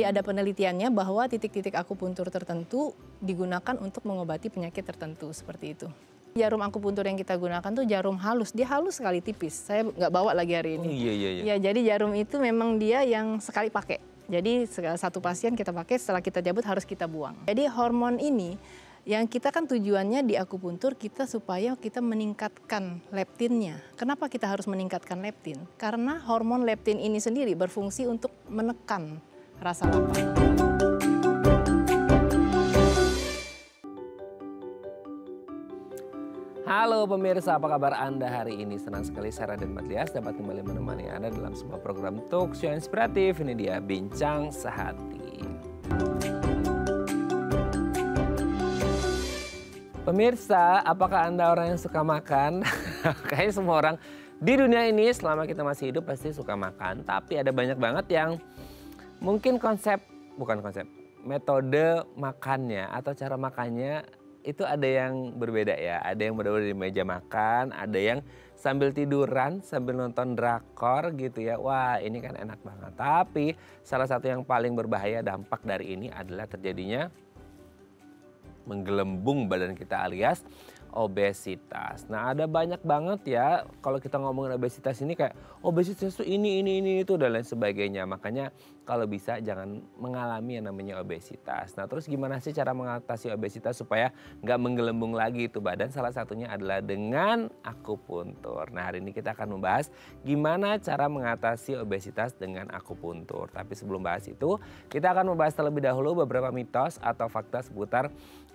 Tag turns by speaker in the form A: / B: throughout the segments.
A: Jadi ada penelitiannya bahwa titik-titik akupuntur tertentu digunakan untuk mengobati penyakit tertentu seperti itu. Jarum akupuntur yang kita gunakan tuh jarum halus, dia halus sekali tipis. Saya nggak bawa lagi hari ini.
B: Oh iya.
A: Ya, jadi jarum itu memang dia yang sekali pakai. Jadi satu pasien kita pakai, setelah kita cabut harus kita buang. Jadi hormon ini yang kita kan tujuannya di akupuntur kita supaya kita meningkatkan leptinnya. Kenapa kita harus meningkatkan leptin? Karena hormon leptin ini sendiri berfungsi untuk menekan rasa lapar.
B: Halo pemirsa, apa kabar Anda hari ini? Senang sekali saya Raden Madlias dapat kembali menemani Anda dalam sebuah program talk show inspiratif. Ini dia Bincang Sehati. Pemirsa, apakah Anda orang yang suka makan? Kayaknya semua orang di dunia ini selama kita masih hidup pasti suka makan. Tapi ada banyak banget yang mungkin metode makannya atau cara makannya itu ada yang berbeda ya. Ada yang berbeda di meja makan, ada yang sambil tiduran, sambil nonton drakor gitu ya. Wah, ini kan enak banget. Tapi salah satu yang paling berbahaya dampak dari ini adalah terjadinya menggelembung badan kita alias obesitas. Nah, ada banyak banget ya kalau kita ngomongin obesitas ini kayak obesitas itu ini itu dan lain sebagainya. Makanya kalau bisa jangan mengalami yang namanya obesitas. Nah, terus gimana sih cara mengatasi obesitas supaya nggak menggelembung lagi itu badan? Salah satunya adalah dengan akupuntur. Nah, hari ini kita akan membahas gimana cara mengatasi obesitas dengan akupuntur. Tapi sebelum bahas itu, kita akan membahas terlebih dahulu beberapa mitos atau fakta seputar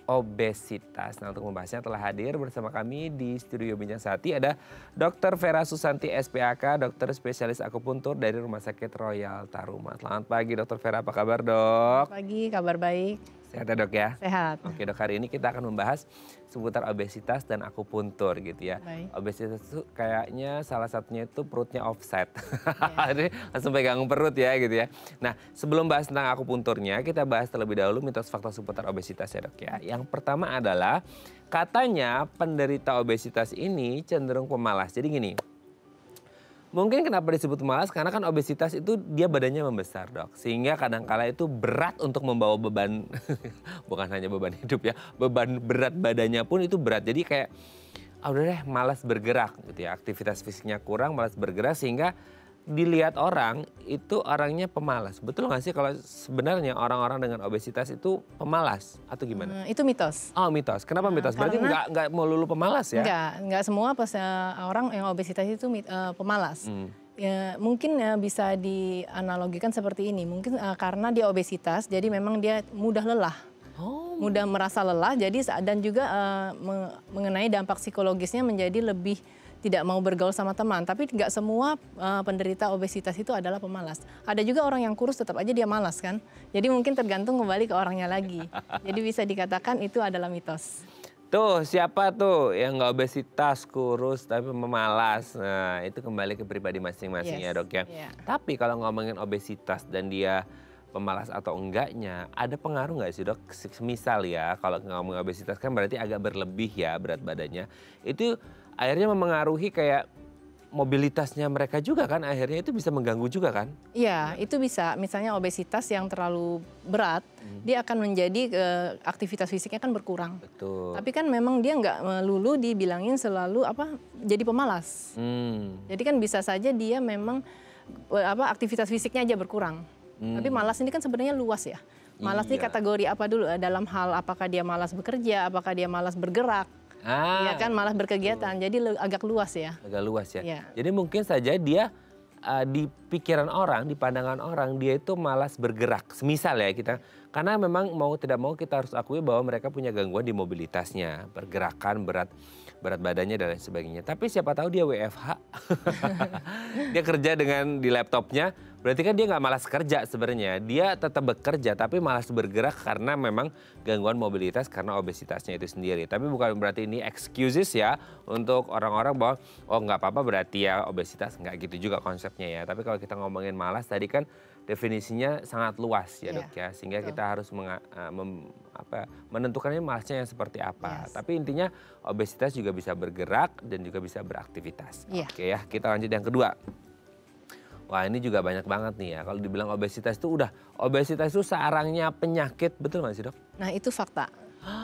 B: obesitas. Nah, untuk membahasnya telah hadir bersama kami di studio Bincang Sehati ada Dr. Vera Susanti SPAK, dokter spesialis akupuntur dari Rumah Sakit Royal Taruma. Selamat pagi Dr. Vera, apa kabar Dok?
A: Selamat pagi, kabar baik.
B: Sehat ya Dok ya?
A: Sehat.
B: Oke Dok, hari ini kita akan membahas seputar obesitas dan akupuntur gitu ya.
A: Baik.
B: Obesitas itu kayaknya salah satunya itu perutnya offset.
A: Ya.
B: Jadi langsung pegang perut ya gitu ya. Nah, sebelum bahas tentang akupunturnya, kita bahas terlebih dahulu mitos fakta seputar obesitas ya Dok ya. Yang pertama adalah katanya penderita obesitas ini cenderung pemalas. Jadi gini, mungkin kenapa disebut malas karena kan obesitas itu dia badannya membesar Dok. Sehingga kadangkala itu berat untuk membawa beban, bukan hanya beban hidup ya, beban berat badannya pun itu berat. Jadi kayak udah deh malas bergerak gitu ya, aktivitas fisiknya kurang, malas bergerak sehingga dilihat orang itu orangnya pemalas. Betul nggak sih kalau sebenarnya orang-orang dengan obesitas itu pemalas atau gimana?
A: Itu mitos.
B: Oh mitos, kenapa mitos? Berarti nggak melulu pemalas ya?
A: Nggak semua orang yang obesitas itu pemalas. Ya, mungkin bisa dianalogikan seperti ini. Mungkin karena dia obesitas, jadi memang dia mudah lelah. Mudah merasa lelah, jadi dan juga mengenai dampak psikologisnya menjadi lebih tidak mau bergaul sama teman. Tapi nggak semua penderita obesitas itu adalah pemalas. Ada juga orang yang kurus tetap aja dia malas kan. Jadi mungkin tergantung kembali ke orangnya lagi. Jadi bisa dikatakan itu adalah mitos.
B: Tuh siapa tuh yang nggak obesitas, kurus tapi memalas. Nah itu kembali ke pribadi masing-masing ya Dok ya.
A: Yeah.
B: Tapi kalau ngomongin obesitas dan dia pemalas atau enggaknya, ada pengaruh nggak sih Dok? Misal ya kalau ngomongin obesitas kan berarti agak berlebih ya berat badannya. Itu akhirnya memengaruhi kayak mobilitasnya mereka juga kan, akhirnya itu bisa mengganggu juga kan?
A: Iya, itu bisa. Misalnya obesitas yang terlalu berat, dia akan menjadi aktivitas fisiknya kan berkurang.
B: Betul.
A: Tapi kan memang dia nggak melulu dibilangin selalu jadi pemalas. Jadi kan bisa saja dia memang aktivitas fisiknya aja berkurang. Tapi malas ini kan sebenarnya luas ya. Malas ini kategori apa dulu? Dalam hal apakah dia malas bekerja, apakah dia malas bergerak. Ya kan malah berkegiatan, jadi agak luas ya.
B: Agak luas ya.
A: Ya.
B: Jadi mungkin saja dia di pikiran orang, di pandangan orang dia itu malas bergerak. Semisal ya kita, karena memang mau tidak mau kita harus akui bahwa mereka punya gangguan di mobilitasnya, pergerakan, berat badannya dan lain sebagainya. Tapi siapa tahu dia WFH, dia kerja di laptopnya. Berarti kan dia nggak malas kerja sebenarnya, dia tetap bekerja tapi malas bergerak karena memang gangguan mobilitas karena obesitasnya itu sendiri. Tapi bukan berarti ini excuses ya untuk orang-orang bahwa oh nggak apa-apa berarti ya obesitas, nggak gitu juga konsepnya ya. Tapi kalau kita ngomongin malas tadi kan definisinya sangat luas ya Dok ya, sehingga kita harus menentukannya malasnya yang seperti apa. Tapi intinya obesitas juga bisa bergerak dan juga bisa beraktivitas. Oke ya, kita lanjut yang kedua. Wah ini juga banyak banget nih ya, kalau dibilang obesitas itu obesitas itu sarangnya penyakit, betul nggak sih dok?
A: Nah itu fakta,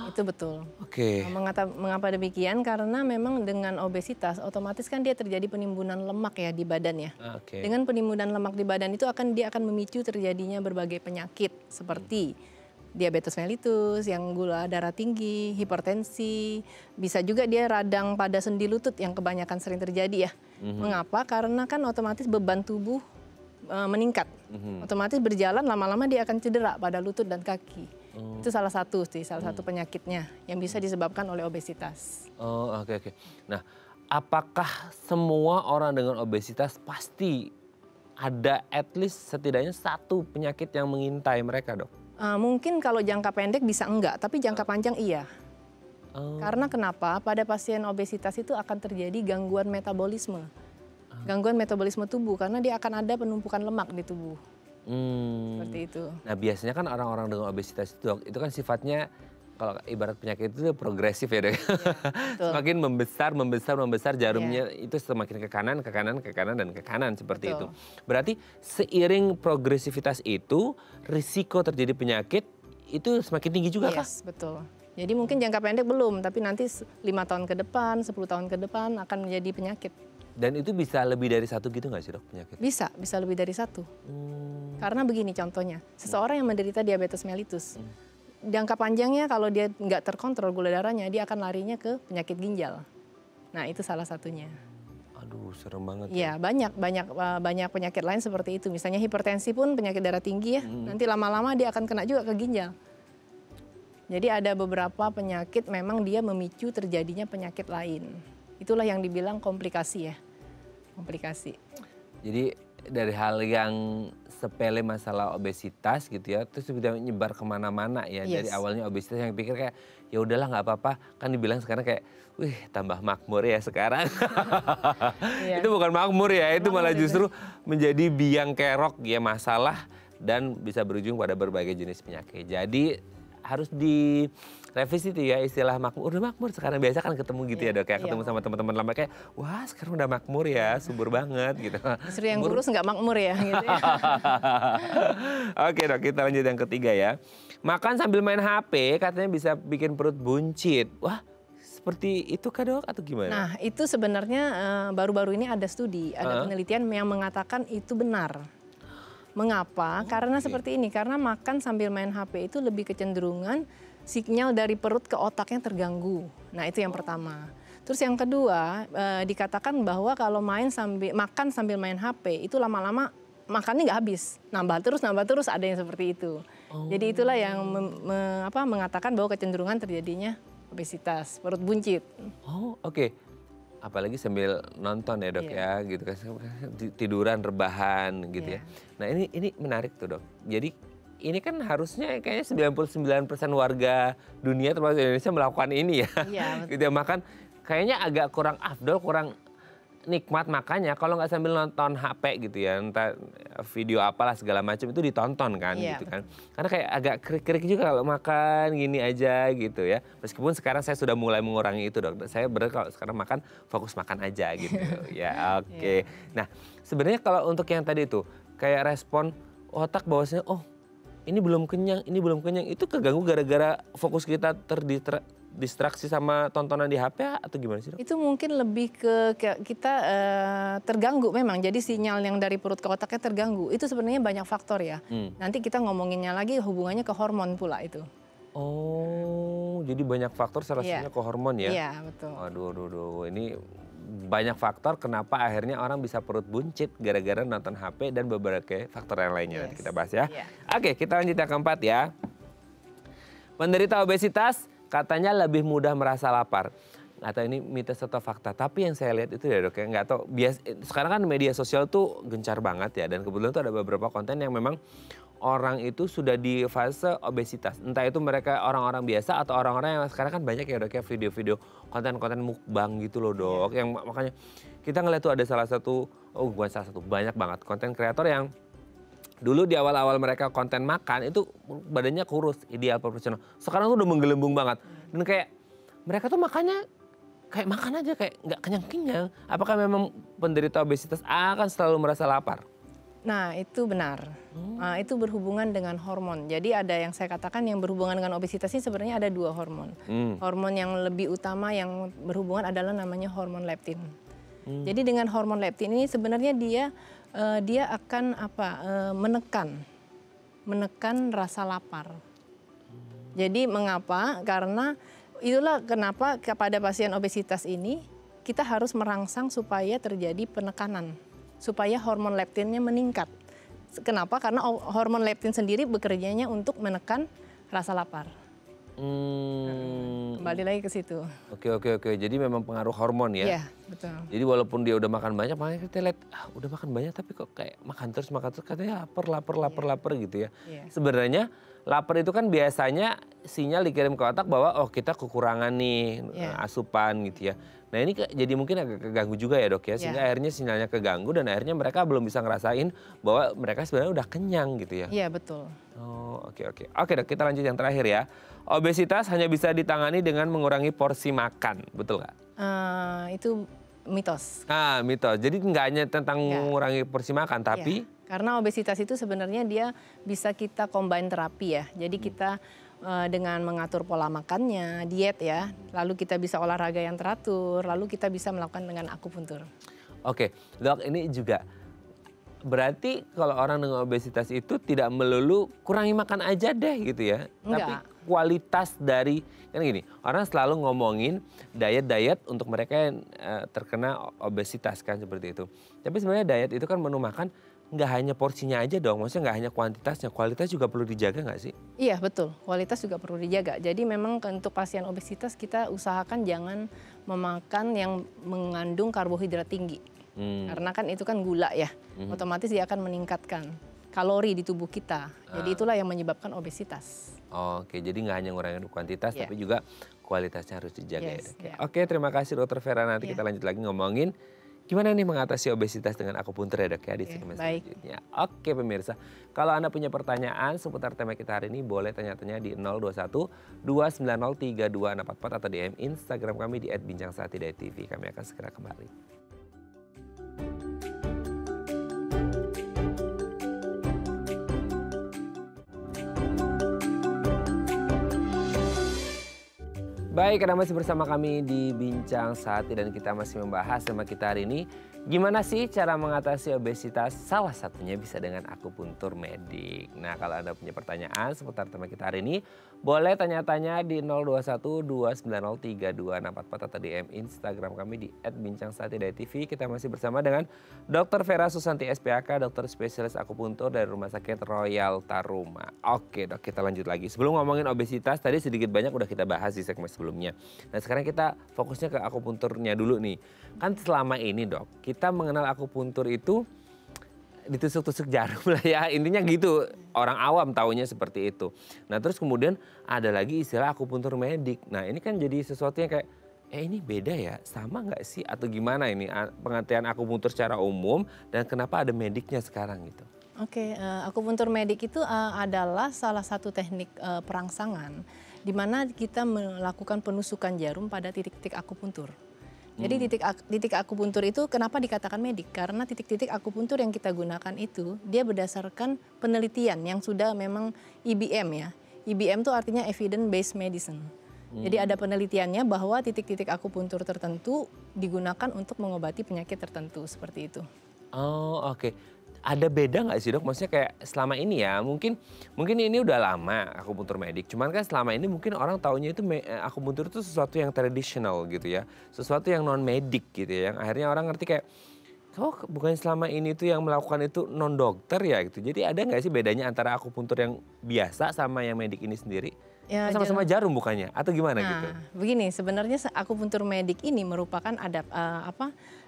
A: itu betul.
B: Oke.
A: Mengapa demikian? Karena memang dengan obesitas otomatis kan dia terjadi penimbunan lemak ya di badan ya.
B: Oke.
A: Dengan penimbunan lemak di badan itu dia akan memicu terjadinya berbagai penyakit seperti diabetes mellitus, yang gula darah tinggi, hipertensi, bisa juga dia radang pada sendi lutut yang kebanyakan sering terjadi ya. Mengapa? Karena kan otomatis beban tubuh meningkat. Otomatis berjalan lama-lama dia akan cedera pada lutut dan kaki. Itu salah satu penyakitnya yang bisa disebabkan oleh obesitas.
B: Oh oke. Nah apakah semua orang dengan obesitas pasti ada at least setidaknya satu penyakit yang mengintai mereka dok?
A: Mungkin kalau jangka pendek bisa enggak, tapi jangka panjang iya. Karena kenapa? Pada pasien obesitas itu akan terjadi gangguan metabolisme. Gangguan metabolisme tubuh karena dia akan ada penumpukan lemak di tubuh. Seperti itu.
B: Nah biasanya kan orang-orang dengan obesitas itu, itu kan sifatnya kalau ibarat penyakit itu progresif ya dok. Semakin membesar jarumnya itu semakin ke kanan dan ke kanan seperti itu. Berarti seiring progresivitas itu risiko terjadi penyakit itu semakin tinggi juga kah?
A: Yes, betul. Jadi mungkin jangka pendek belum, tapi nanti 5 tahun ke depan, 10 tahun ke depan akan menjadi penyakit.
B: Dan itu bisa lebih dari satu gitu nggak sih dok penyakit?
A: Bisa lebih dari satu. Karena begini contohnya, seseorang yang menderita diabetes mellitus, jangka panjangnya kalau dia nggak terkontrol gula darahnya, dia akan larinya ke penyakit ginjal. Nah itu salah satunya.
B: Aduh serem banget.
A: Iya banyak penyakit lain seperti itu. Misalnya hipertensi pun penyakit darah tinggi ya, nanti lama-lama dia akan kena juga ke ginjal. Jadi ada beberapa penyakit memang dia memicu terjadinya penyakit lain. Itulah yang dibilang komplikasi ya, komplikasi.
B: Jadi dari hal yang sepele masalah obesitas gitu ya, terus sudah nyebar kemana-mana ya. Dari awalnya obesitas yang pikir kayak ya udahlah nggak apa-apa, kan dibilang sekarang kayak, wih tambah makmur ya sekarang. Itu bukan makmur ya, itu malah justru menjadi biang kerok ya masalah dan bisa berujung pada berbagai jenis penyakit. Jadi harus direvisi tuh ya istilah makmur. Udah makmur sekarang, biasa kan ketemu gitu ya dok, kayak ketemu sama teman-teman lama kayak wah sekarang udah makmur ya, subur banget gitu.
A: Justru yang kurus nggak makmur ya gitu ya.
B: Oke dok, kita lanjut yang ketiga ya. Makan sambil main HP katanya bisa bikin perut buncit. Wah seperti itu kah dok atau gimana?
A: Nah itu sebenarnya baru-baru ini ada studi, ada penelitian yang mengatakan itu benar. Mengapa? Karena seperti ini, karena makan sambil main HP itu lebih kecenderungan sinyal dari perut ke otaknya terganggu. Nah itu yang pertama. Terus yang kedua, dikatakan bahwa kalau makan sambil main HP itu lama-lama makannya nggak habis, nambah terus ada yang seperti itu. Jadi itulah yang mengatakan bahwa kecenderungan terjadinya obesitas, perut buncit.
B: Oh oke. Apalagi sambil nonton ya dok ya gitu kan, tiduran rebahan gitu ya. Nah ini menarik tuh dok. Jadi ini kan harusnya kayaknya 99% warga dunia termasuk Indonesia melakukan ini ya. Gitu ya, makan kayaknya agak kurang afdol, kurang nikmat makannya kalau nggak sambil nonton HP gitu ya, entah video apalah segala macam itu ditonton kan gitu kan. Karena kayak agak krik-krik juga kalau makan gini aja gitu ya. Meskipun sekarang saya sudah mulai mengurangi itu dok. Saya bener kalau sekarang makan fokus makan aja gitu ya. Oke. Nah sebenarnya kalau untuk yang tadi itu kayak respon otak bahwasanya oh ini belum kenyang itu keganggu gara-gara fokus kita distraksi sama tontonan di HP atau gimana sih dok? Itu
A: mungkin lebih ke kita terganggu memang. Jadi sinyal yang dari perut ke otaknya terganggu. Itu sebenarnya banyak faktor ya. Nanti kita ngomonginnya lagi hubungannya ke hormon pula itu.
B: Oh, jadi banyak faktor salah satunya ke hormon ya?
A: Iya, betul.
B: Aduh, ini banyak faktor kenapa akhirnya orang bisa perut buncit gara-gara nonton HP dan beberapa faktor yang lainnya. Nanti kita bahas ya. Oke, kita lanjut yang keempat ya. Penderita obesitas katanya lebih mudah merasa lapar. Nggak tahu ini mitos atau fakta, tapi yang saya lihat itu ya dok ya, nggak tahu. Sekarang kan media sosial tuh gencar banget ya, dan kebetulan tuh ada beberapa konten yang memang orang itu sudah di fase obesitas. Entah itu mereka orang-orang biasa atau orang-orang yang sekarang kan banyak ya dok ya video-video konten-konten mukbang gitu loh dok. Yang makanya kita ngeliat tuh ada banyak banget konten kreator yang dulu di awal-awal mereka konten makan itu badannya kurus, ideal proporsional. Sekarang tuh udah menggelembung banget. Dan kayak mereka tuh makannya kayak makan aja kayak nggak kenyang-kenyang. Apakah memang penderita obesitas akan selalu merasa lapar?
A: Nah, itu benar. Itu berhubungan dengan hormon. Jadi ada yang saya katakan yang berhubungan dengan obesitas ini sebenarnya ada 2 hormon. Hormon yang lebih utama yang berhubungan adalah namanya hormon leptin. Jadi dengan hormon leptin ini sebenarnya dia akan menekan rasa lapar. Jadi mengapa? Karena itulah kenapa kepada pasien obesitas ini kita harus merangsang supaya terjadi penekanan, supaya hormon leptinnya meningkat. Kenapa? Karena hormon leptin sendiri bekerjanya untuk menekan rasa lapar. Kembali lagi ke situ.
B: Oke. Jadi memang pengaruh hormon ya?
A: Iya, betul.
B: Jadi walaupun dia udah makan banyak, makanya kita lihat udah makan banyak tapi kok kayak makan terus katanya lapar gitu ya.
A: Iya.
B: Sebenarnya lapar itu kan biasanya sinyal dikirim ke otak bahwa kita kekurangan nih asupan gitu ya. Nah ini jadi mungkin agak keganggu juga ya dok ya, sehingga akhirnya sinyalnya keganggu dan akhirnya mereka belum bisa ngerasain bahwa mereka sebenarnya udah kenyang gitu ya.
A: Iya betul.
B: Oh oke dok, kita lanjut yang terakhir ya. Obesitas hanya bisa ditangani dengan mengurangi porsi makan, betul nggak?
A: Itu mitos.
B: Mitos, jadi nggak hanya tentang mengurangi porsi makan tapi...
A: Karena obesitas itu sebenarnya dia bisa kita combine terapi ya, jadi kita dengan mengatur pola makannya, diet ya, lalu kita bisa olahraga yang teratur, lalu kita bisa melakukan dengan akupuntur.
B: Oke, dok ini juga berarti kalau orang dengan obesitas itu tidak melulu kurangi makan aja deh gitu ya.
A: Enggak.
B: Tapi kualitas dari, kan gini, orang selalu ngomongin diet untuk mereka yang terkena obesitas kan seperti itu. Tapi sebenarnya diet itu kan menu makan nggak hanya porsinya aja dong, maksudnya nggak hanya kuantitasnya, kualitas juga perlu dijaga nggak sih?
A: Iya betul, kualitas juga perlu dijaga. Jadi memang untuk pasien obesitas kita usahakan jangan memakan yang mengandung karbohidrat tinggi. Karena kan itu kan gula ya, otomatis dia akan meningkatkan kalori di tubuh kita. Jadi itulah yang menyebabkan obesitas.
B: Oke, jadi nggak hanya ngurangin kuantitas tapi juga kualitasnya harus dijaga ya dok.
A: Yeah.
B: Oke, terima kasih Dokter Vera, nanti kita lanjut lagi ngomongin gimana nih mengatasi obesitas dengan akupuntur ya dok ya di segmen selanjutnya. Oke pemirsa, kalau Anda punya pertanyaan seputar tema kita hari ini boleh tanya-tanya di 021 290 3244 atau DM Instagram kami di @bincangsaati.tv. Kami akan segera kembali. Baik, Anda masih bersama kami di Bincang Saati dan kita masih membahas tema kita hari ini. Gimana sih cara mengatasi obesitas? Salah satunya bisa dengan akupuntur medik. Nah, kalau Anda punya pertanyaan seputar tema kita hari ini, boleh tanya-tanya di 021 290 3244 atau DM Instagram kami di @bincangsaati.tv. Kita masih bersama dengan Dr. Vera Susanti SPAK, dokter spesialis akupuntur dari Rumah Sakit Royal Taruma. Oke dok, kita lanjut lagi. Sebelum ngomongin obesitas, tadi sedikit banyak udah kita bahas di segmen sebelumnya. Nah sekarang kita fokusnya ke akupunturnya dulu nih. Kan selama ini dok, kita mengenal akupuntur itu ditusuk-tusuk jarum lah ya, intinya gitu. Orang awam taunya seperti itu. Nah terus kemudian ada lagi istilah akupuntur medik. Nah ini kan jadi sesuatu yang kayak, ini beda ya, sama nggak sih? Atau gimana ini pengertian akupuntur secara umum dan kenapa ada mediknya sekarang gitu?
A: Oke, akupuntur medik itu adalah salah satu teknik perangsangan di mana kita melakukan penusukan jarum pada titik-titik akupuntur. Jadi titik akupuntur itu kenapa dikatakan medik? Karena titik-titik akupuntur yang kita gunakan itu dia berdasarkan penelitian yang sudah memang IBM ya. IBM itu artinya Evidence Based Medicine. Jadi ada penelitiannya bahwa titik-titik akupuntur tertentu digunakan untuk mengobati penyakit tertentu seperti itu.
B: Oh oke. Ada beda nggak sih dok? Maksudnya kayak selama ini ya, mungkin ini udah lama akupuntur medik. Cuman kan selama ini mungkin orang taunya itu akupuntur itu sesuatu yang tradisional gitu ya. Sesuatu yang non medik gitu ya. Yang akhirnya orang ngerti kayak, bukan selama ini tuh yang melakukan itu non dokter ya gitu. Jadi ada nggak sih bedanya antara akupuntur yang biasa sama yang medik ini sendiri? Ya, sama-sama jarum bukannya? Atau gimana gitu?
A: Begini, sebenarnya akupuntur medik ini merupakan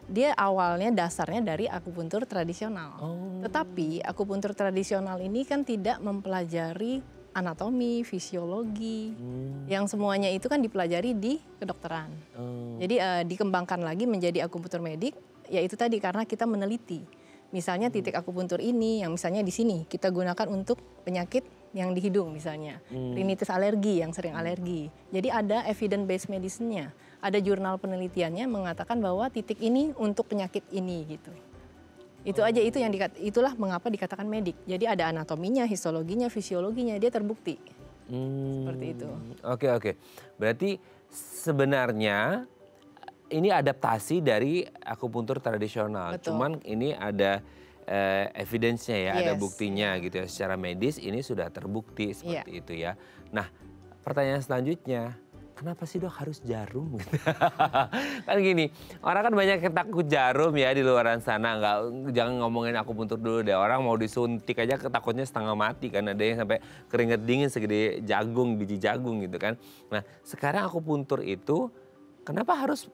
A: dia awalnya dasarnya dari akupuntur tradisional. Tetapi akupuntur tradisional ini kan tidak mempelajari anatomi, fisiologi, yang semuanya itu kan dipelajari di kedokteran. Jadi dikembangkan lagi menjadi akupuntur medik, yaitu tadi karena kita meneliti. Misalnya titik akupuntur ini, yang misalnya di sini kita gunakan untuk penyakit yang di hidung misalnya, rinitis alergi yang sering alergi. Jadi ada evidence based medicine-nya, ada jurnal penelitiannya mengatakan bahwa titik ini untuk penyakit ini gitu. Itu aja, itulah mengapa dikatakan medik. Jadi ada anatominya, histologinya, fisiologinya, dia terbukti. Seperti itu.
B: Oke. Berarti sebenarnya ini adaptasi dari akupuntur tradisional.
A: Betul.
B: Cuman ini ada evidence-nya ya, ada
A: Yes.
B: buktinya gitu ya. Secara medis ini sudah terbukti seperti itu ya. Nah, pertanyaan selanjutnya, kenapa sih dok harus jarum? Kan gini, orang kan banyak yang takut jarum ya di luaran sana. Jangan ngomongin akupuntur dulu deh. Orang mau disuntik aja takutnya setengah mati kan. Ada yang sampai keringet dingin segede jagung, biji jagung gitu kan. Nah, sekarang akupuntur itu kenapa harus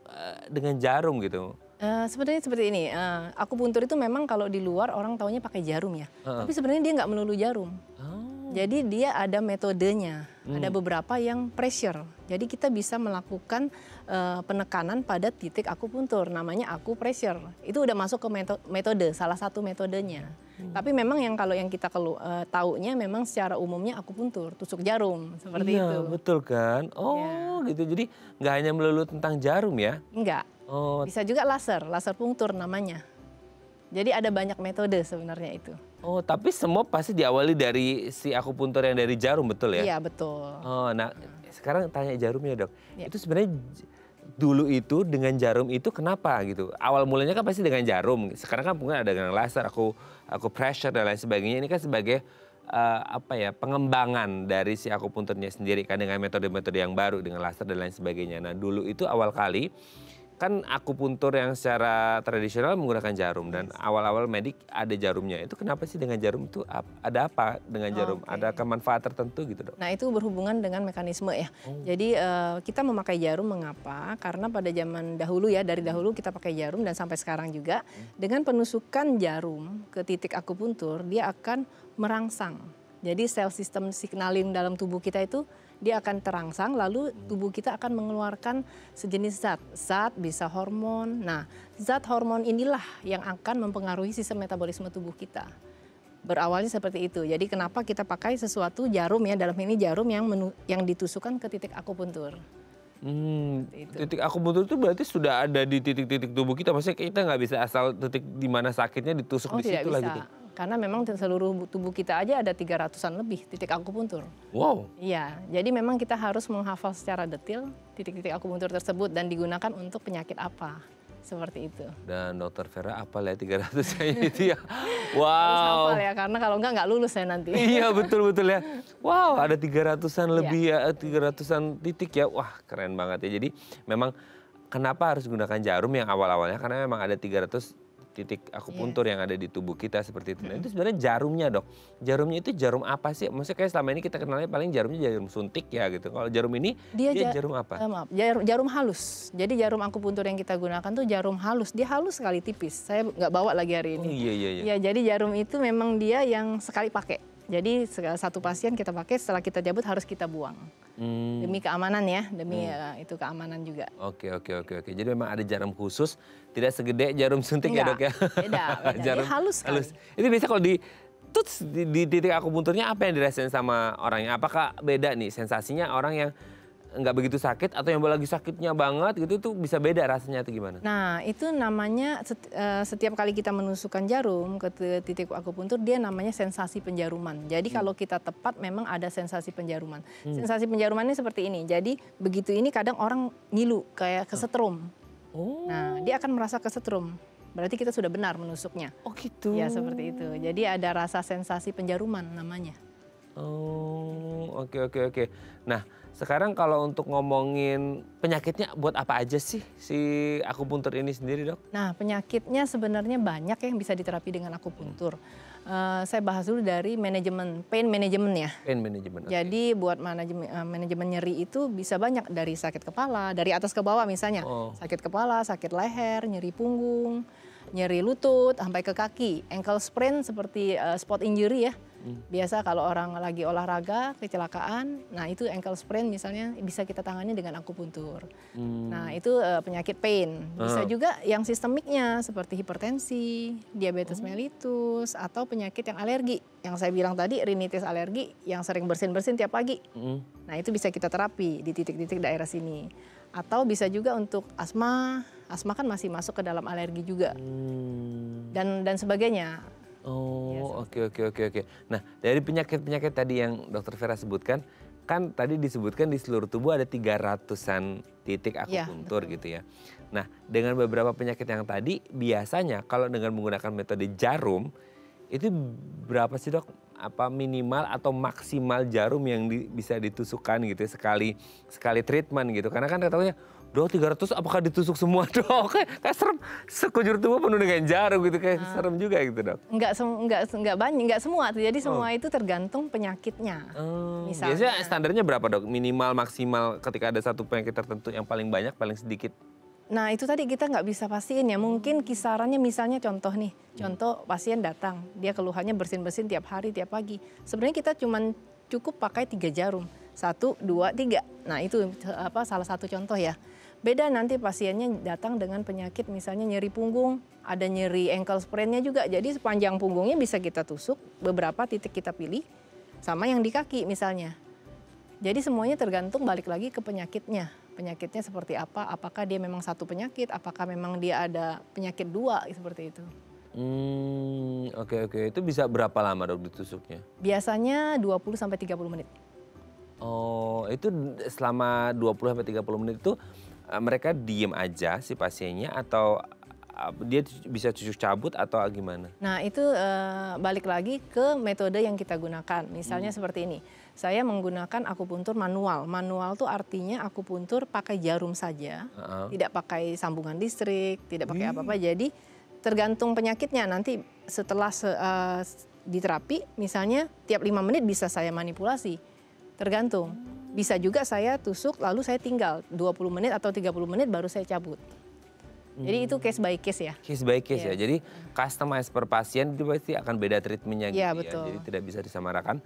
B: dengan jarum gitu?
A: Sebenarnya seperti ini, akupuntur itu memang kalau di luar orang taunya pakai jarum ya. Tapi sebenarnya dia nggak melulu jarum. Jadi dia ada metodenya, ada beberapa yang pressure. Jadi kita bisa melakukan penekanan pada titik akupuntur, namanya acupressure. Itu udah masuk ke metode, salah satu metodenya. Tapi memang kalau yang kita taunya memang secara umumnya akupuntur, tusuk jarum, seperti itu.
B: Iya, betul kan? Oh, gitu. Jadi nggak hanya melulu tentang jarum ya?
A: Enggak.
B: Oh,
A: Bisa juga laser punktur namanya. Jadi ada banyak metode sebenarnya itu.
B: oh, tapi semua pasti diawali dari si akupuntur yang dari jarum, betul ya?
A: Iya, betul.
B: Oh, nah sekarang tanya jarumnya dok.
A: Ya.
B: Itu sebenarnya dulu itu dengan jarum itu kenapa gitu? Awal mulanya kan pasti dengan jarum. Sekarang kan mungkin ada dengan laser, aku pressure dan lain sebagainya. Ini kan sebagai pengembangan dari si akupunturnya sendiri kan dengan metode-metode yang baru dengan laser dan lain sebagainya. Nah dulu itu awal kali kan akupuntur yang secara tradisional menggunakan jarum dan awal-awal medik ada jarumnya. Itu kenapa sih dengan jarum itu ada apa dengan jarum?
A: Oke.
B: Adakah manfaat tertentu gitu dok?
A: Nah itu berhubungan dengan mekanisme ya. Jadi kita memakai jarum mengapa? Karena pada zaman dahulu ya, dari dahulu kita pakai jarum dan sampai sekarang juga. Dengan penusukan jarum ke titik akupuntur, dia akan merangsang. Jadi sel sistem signaling dalam tubuh kita itu dia akan terangsang, lalu tubuh kita akan mengeluarkan sejenis zat bisa hormon. Nah, zat hormon inilah yang akan mempengaruhi sistem metabolisme tubuh kita. Berawalnya seperti itu. Jadi kenapa kita pakai sesuatu jarum ya, dalam ini jarum yang ditusukkan ke titik akupuntur.
B: Titik akupuntur itu berarti sudah ada di titik-titik tubuh kita. Maksudnya kita nggak bisa asal titik di mana sakitnya ditusuk di situ lah gitu.
A: Karena memang seluruh tubuh kita aja ada 300-an lebih titik akupuntur.
B: Wow.
A: Iya, jadi memang kita harus menghafal secara detail titik-titik akupuntur tersebut dan digunakan untuk penyakit apa. Seperti itu.
B: Dan Dokter Vera apa ya 300-nya itu ya. Wow.
A: Harus hafal ya, karena kalau nggak lulus saya nanti.
B: Iya betul ya. Wow, ada 300-an lebih ya, 300-an titik ya. Wah, keren banget ya. Jadi memang kenapa harus gunakan jarum yang awal-awalnya? Karena memang ada 300 titik akupuntur yang ada di tubuh kita seperti itu. Nah, itu sebenarnya jarumnya dok. Jarumnya itu jarum apa sih? Maksudnya kayak selama ini kita kenalnya paling jarumnya jarum suntik ya gitu. Kalau jarum ini dia jarum apa?
A: Jarum halus. Jadi jarum akupuntur yang kita gunakan tuh jarum halus. Dia halus sekali, tipis. Saya nggak bawa lagi hari ini.
B: Oh iya.
A: Ya, jadi jarum itu memang dia yang sekali pakai. Jadi satu pasien kita pakai, setelah kita cabut harus kita buang. Demi keamanan ya, demi itu keamanan juga.
B: Oke. Jadi memang ada jarum khusus, tidak segede jarum suntik ya dok ya?
A: Beda. Jarum dia halus sekali.
B: Itu biasa kalau di titik akupunturnya apa yang dirasain sama orangnya? Apakah beda nih sensasinya orang yang nggak begitu sakit atau yang lagi sakitnya banget gitu tuh bisa beda rasanya atau gimana?
A: Nah itu namanya setiap kali kita menusukkan jarum ke titik akupuntur dia namanya sensasi penjaruman. Jadi kalau kita tepat memang ada sensasi penjaruman. Sensasi penjaruman ini seperti ini. Jadi begitu ini kadang orang ngilu kayak kesetrum. Nah dia akan merasa kesetrum. Berarti kita sudah benar menusuknya.
B: Oh gitu.
A: Ya seperti itu. Jadi ada rasa sensasi penjaruman namanya.
B: Oh oke. Nah sekarang kalau untuk ngomongin penyakitnya buat apa aja sih si akupuntur ini sendiri dok?
A: Nah penyakitnya sebenarnya banyak yang bisa diterapi dengan akupuntur. Saya bahas dulu dari pain management ya.
B: Pain management.
A: Jadi buat manajemen nyeri itu bisa banyak dari sakit kepala, dari atas ke bawah misalnya. Sakit kepala, sakit leher, nyeri punggung, nyeri lutut, sampai ke kaki. Ankle sprain seperti spot injury ya. Biasa kalau orang lagi olahraga, kecelakaan, nah itu ankle sprain misalnya bisa kita tangani dengan akupuntur. Nah itu penyakit pain. Bisa juga yang sistemiknya seperti hipertensi, diabetes mellitus, atau penyakit yang alergi. Yang saya bilang tadi rinitis alergi yang sering bersin-bersin tiap pagi. Nah itu bisa kita terapi di titik-titik daerah sini. Atau bisa juga untuk asma, asma kan masih masuk ke dalam alergi juga. Dan sebagainya.
B: Oh, oke. Nah, dari penyakit-penyakit tadi yang Dokter Vera sebutkan, kan tadi disebutkan di seluruh tubuh ada 300-an titik akupuntur gitu ya. Nah, dengan beberapa penyakit yang tadi, biasanya kalau dengan menggunakan metode jarum, itu berapa sih dok? Apa minimal atau maksimal jarum yang bisa ditusukkan gitu ya, sekali treatment gitu. Karena kan katanya, dok 300 apakah ditusuk semua dok? Kayak serem, sekujur tubuh penuh dengan jarum gitu, kayak serem juga gitu dok.
A: Enggak banyak, enggak semua. Jadi semua itu tergantung penyakitnya. Misalnya.
B: Biasanya standarnya berapa dok? Minimal, maksimal ketika ada satu penyakit tertentu yang paling banyak, paling sedikit?
A: Nah itu tadi kita nggak bisa pastiin ya, mungkin kisarannya misalnya contoh nih, contoh pasien datang, dia keluhannya bersin-bersin tiap hari, tiap pagi. Sebenarnya kita cukup pakai 3 jarum, 1, 2, 3. Nah itu salah satu contoh ya. Beda nanti pasiennya datang dengan penyakit misalnya nyeri punggung, ada nyeri ankle sprain-nya juga. Jadi sepanjang punggungnya bisa kita tusuk, beberapa titik kita pilih, sama yang di kaki misalnya. Jadi semuanya tergantung balik lagi ke penyakitnya. Penyakitnya seperti apa, apakah dia memang satu penyakit, apakah memang dia ada penyakit 2, seperti itu.
B: Oke. Itu bisa berapa lama dok ditusuknya?
A: Biasanya 20-30 menit.
B: Oh, itu selama 20-30 menit itu mereka diem aja si pasiennya atau dia bisa cucuk cabut atau gimana?
A: Nah itu balik lagi ke metode yang kita gunakan. Misalnya seperti ini, saya menggunakan akupuntur manual. Manual tuh artinya akupuntur pakai jarum saja, tidak pakai sambungan listrik, tidak pakai apa-apa. Jadi tergantung penyakitnya. Nanti setelah diterapi, misalnya tiap 5 menit bisa saya manipulasi. Tergantung. Bisa juga saya tusuk lalu saya tinggal 20 menit atau 30 menit baru saya cabut. Jadi itu case by case ya.
B: Case by case ya. Jadi customize per pasien itu pasti akan beda treatmentnya gitu ya.
A: Betul.
B: Jadi tidak bisa disamaratakan.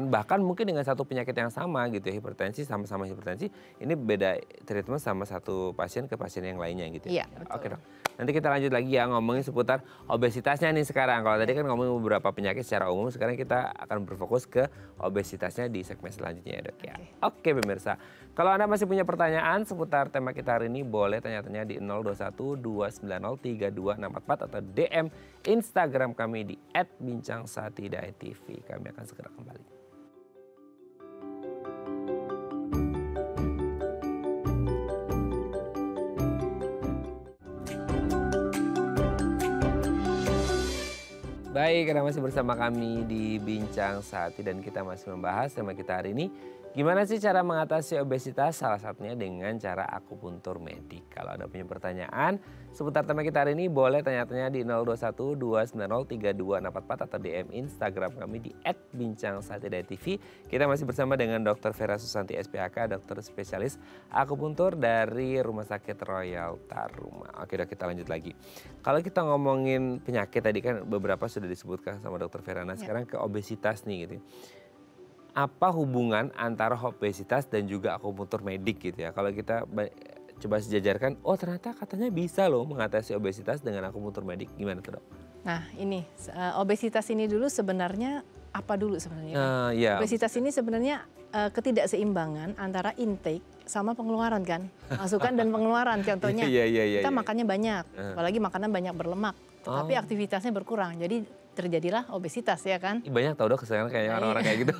B: Bahkan mungkin dengan satu penyakit yang sama gitu ya, hipertensi sama-sama hipertensi, ini beda treatment sama satu pasien ke pasien yang lainnya gitu ya.
A: Iya, betul.
B: Oke dok. Nanti kita lanjut lagi ya ngomongin seputar obesitasnya nih sekarang. Kalau tadi kan ngomongin beberapa penyakit secara umum, sekarang kita akan berfokus ke obesitasnya di segmen selanjutnya ya dok ya. Oke pemirsa. Kalau Anda masih punya pertanyaan seputar tema kita hari ini, boleh tanya-tanya di 021-290-3264 atau DM Instagram kami di @bincangsaatidaytv. Kami akan segera kembali. Baik, Anda masih bersama kami di Bincang Saati dan kita masih membahas tema kita hari ini. Gimana sih cara mengatasi obesitas? Salah satunya dengan cara akupuntur medik. Kalau ada punya pertanyaan seputar tema kita hari ini, boleh tanya-tanya di 021-290-3264 atau DM Instagram kami di @bincangsaatidaytv. Kita masih bersama dengan Dr. Vera Susanti SPHK, dokter spesialis akupuntur dari Rumah Sakit Royal Taruma. Oke dok, kita lanjut lagi. Kalau kita ngomongin penyakit tadi kan beberapa sudah disebutkan sama Dr. Vera. Nah sekarang ke obesitas nih gitu. Apa hubungan antara obesitas dan juga akupuntur medik gitu ya? Kalau kita coba sejajarkan, oh ternyata katanya bisa loh mengatasi obesitas dengan akupuntur medik. Gimana tuh dok?
A: Nah ini, obesitas ini dulu sebenarnya apa dulu sebenarnya?
B: Ya.
A: Obesitas ini sebenarnya ketidakseimbangan antara intake sama pengeluaran kan. Masukan dan pengeluaran contohnya. Kita makannya banyak, apalagi makanan banyak berlemak. Tetapi aktivitasnya berkurang, jadi terjadilah obesitas ya kan.
B: Banyak tau dok sekarang kayak orang-orang kayak gitu.